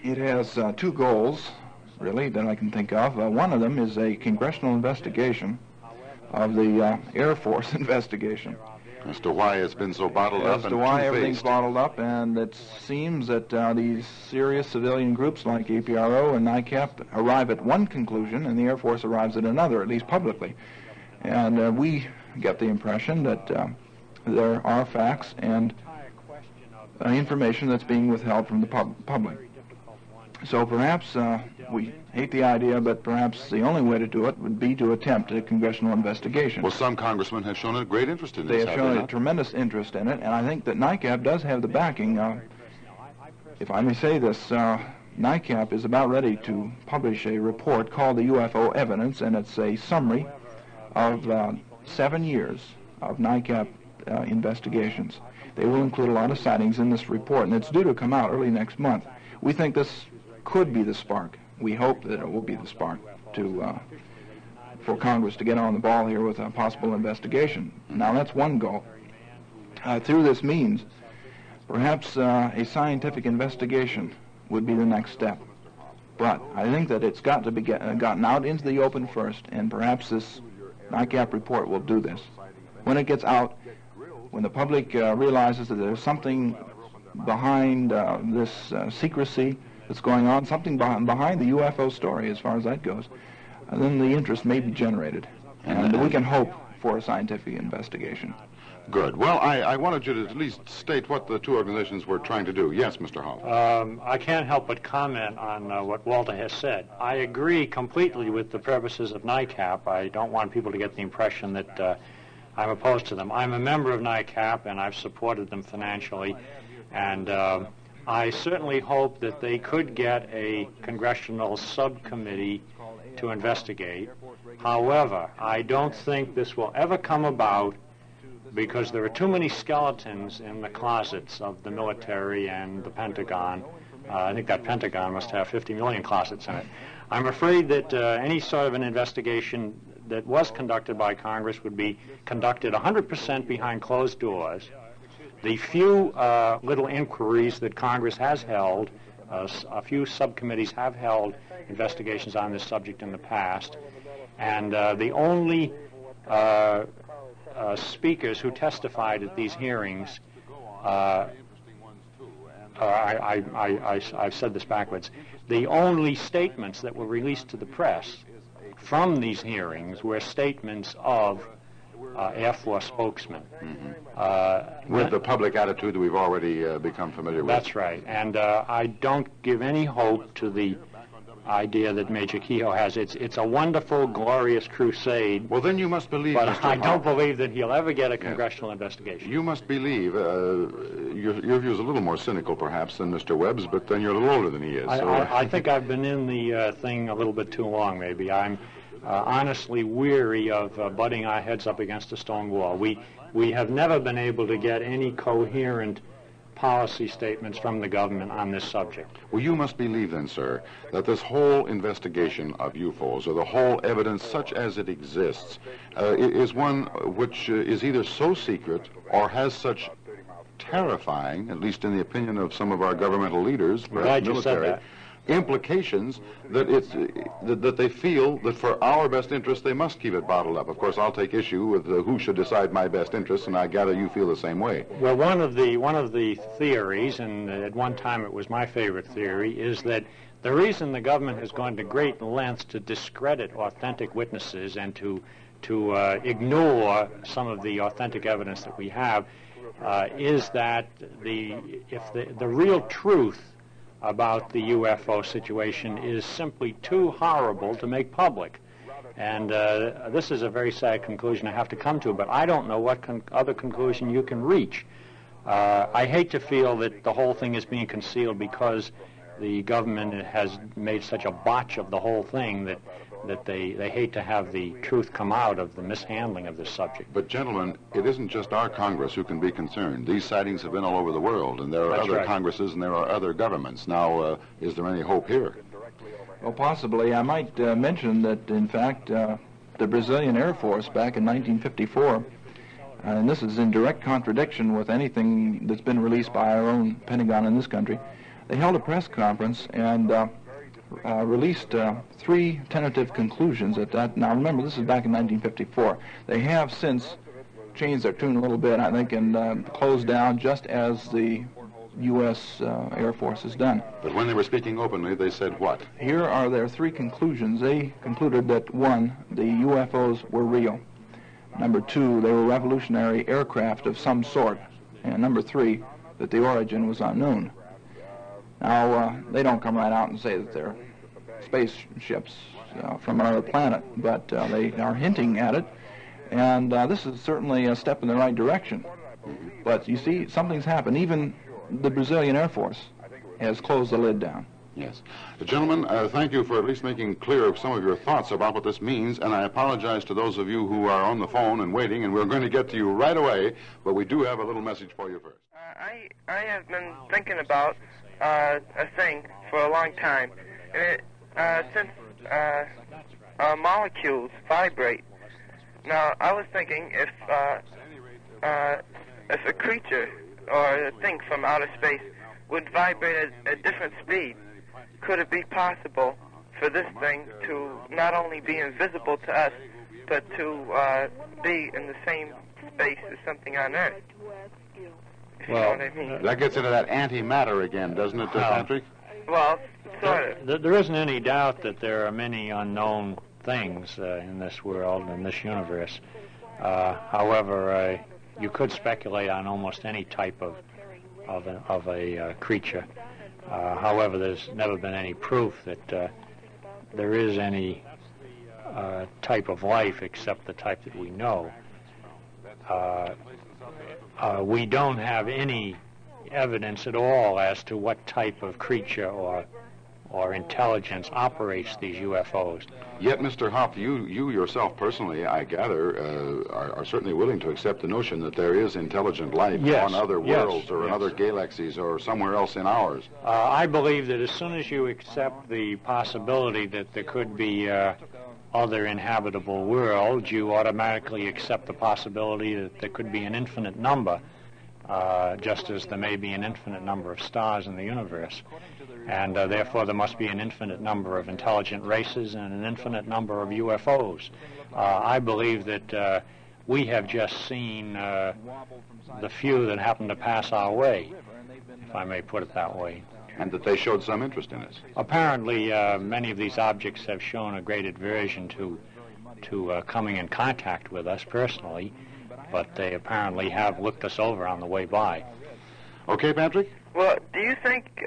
it has two goals, really, that I can think of. One of them is a congressional investigation of the Air Force investigation. As to why it's been so bottled up and As to why two-faced. everything's bottled up, and it seems that these serious civilian groups like APRO and NICAP arrive at one conclusion, and the Air Force arrives at another, at least publicly. And we get the impression that there are facts and information that's being withheld from the public. So perhaps, we hate the idea, but perhaps the only way to do it would be to attempt a congressional investigation. Well, some congressmen have shown a great interest in They this. have shown a tremendous interest in it, and I think that NICAP does have the backing. If I may say this, NICAP is about ready to publish a report called the UFO Evidence, and it's a summary of 7 years of NICAP investigations. They will include a lot of sightings in this report, and it's due to come out early next month. We think this could be the spark. We hope that it will be the spark for Congress to get on the ball here with a possible investigation. Now, that's one goal. Through this means, perhaps a scientific investigation would be the next step. But I think that it's got to be gotten out into the open first, and perhaps this NICAP report will do this. When it gets out, when the public realizes that there's something behind this secrecy that's going on, something behind the UFO story as far as that goes, then the interest may be generated. And we can hope for a scientific investigation. Good. Well, I wanted you to at least state what the two organizations were trying to do. Yes, Mr. Hoft. I can't help but comment on what Walter has said. I agree completely with the purposes of NICAP. I don't want people to get the impression that I'm opposed to them. I'm a member of NICAP, and I've supported them financially. And I certainly hope that they could get a congressional subcommittee to investigate. However, I don't think this will ever come about because there are too many skeletons in the closets of the military and the Pentagon. I think that Pentagon must have 50 million closets in it. I'm afraid that any sort of an investigation that was conducted by Congress would be conducted 100% behind closed doors. The few little inquiries that Congress has held, a few subcommittees have held investigations on this subject in the past, and the only speakers who testified at these hearings, I've said this backwards, the only statements that were released to the press from these hearings were statements of Air Force spokesmen. Mm-hmm. With the public attitude that we've already become familiar with. That's right. And I don't give any hope to the idea that Major Kehoe has. It's a wonderful, glorious crusade. Well, then you must believe, but Mr. I don't Hoft, believe that he'll ever get a congressional investigation. You must believe, your view is a little more cynical, perhaps, than Mr. Webb's, but then you're a little older than he is. I think I've been in the thing a little bit too long, maybe. I'm honestly weary of butting our heads up against a stone wall. We have never been able to get any coherent policy statements from the government on this subject. Well, you must believe then, sir, that this whole investigation of UFOs, or the whole evidence such as it exists, is one which is either so secret or has such terrifying, at least in the opinion of some of our governmental leaders, perhaps military, implications that that they feel that for our best interest they must keep it bottled up. Of course, I'll take issue with who should decide my best interest, and I gather you feel the same way. Well, one of the theories, and at one time it was my favorite theory, is that the reason the government has gone to great lengths to discredit authentic witnesses and to ignore some of the authentic evidence that we have is that if the real truth about the UFO situation is simply too horrible to make public. And this is a very sad conclusion I have to come to, but I don't know what other conclusion you can reach. I hate to feel that the whole thing is being concealed because the government has made such a botch of the whole thing that they hate to have the truth come out of the mishandling of this subject. But, gentlemen, it isn't just our Congress who can be concerned. These sightings have been all over the world, and there are other Congresses and there are other governments. Now, is there any hope here? Well, possibly. I might mention that, in fact, the Brazilian Air Force back in 1954 and this is in direct contradiction with anything that's been released by our own Pentagon in this country. They held a press conference and released 3 tentative conclusions at that. Now remember, this is back in 1954. They have since changed their tune a little bit, I think, and closed down just as the U.S. Air Force has done. But when they were speaking openly, they said what? Here are their 3 conclusions. They concluded that 1, the UFOs were real. Number 2, they were revolutionary aircraft of some sort. And number 3, that the origin was unknown. Now, they don't come right out and say that they're spaceships from another planet, but they are hinting at it. And this is certainly a step in the right direction. But you see, something's happened. Even the Brazilian Air Force has closed the lid down. Yes. Gentlemen, thank you for at least making clear some of your thoughts about what this means, and I apologize to those of you who are on the phone and waiting, and we're going to get to you right away, but we do have a little message for you first. I have been thinking about a thing for a long time, and since molecules vibrate. Now, I was thinking if a creature or a thing from outer space would vibrate at a different speed, could it be possible for this thing to not only be invisible to us, but to be in the same space as something on Earth? If Well, you know what I mean. That gets into that antimatter again, doesn't it, Patrick? Well, sort of. There isn't any doubt that there are many unknown things in this world, in this universe. However, you could speculate on almost any type of a creature. However, there's never been any proof that there is any type of life except the type that we know. We don't have any evidence at all as to what type of creature or intelligence operates these UFOs. Yet, Mr. Hoft, you yourself personally, I gather, are certainly willing to accept the notion that there is intelligent life Yes, on other yes, worlds or in yes. other galaxies or somewhere else in ours. I believe that as soon as you accept the possibility that there could be other inhabitable worlds, you automatically accept the possibility that there could be an infinite number, just as there may be an infinite number of stars in the universe. And therefore there must be an infinite number of intelligent races and an infinite number of UFOs. I believe that we have just seen the few that happen to pass our way, if I may put it that way. And that they showed some interest in us. Apparently, many of these objects have shown a great aversion to coming in contact with us personally, but they apparently have looked us over on the way by. Okay, Patrick? Well, do you think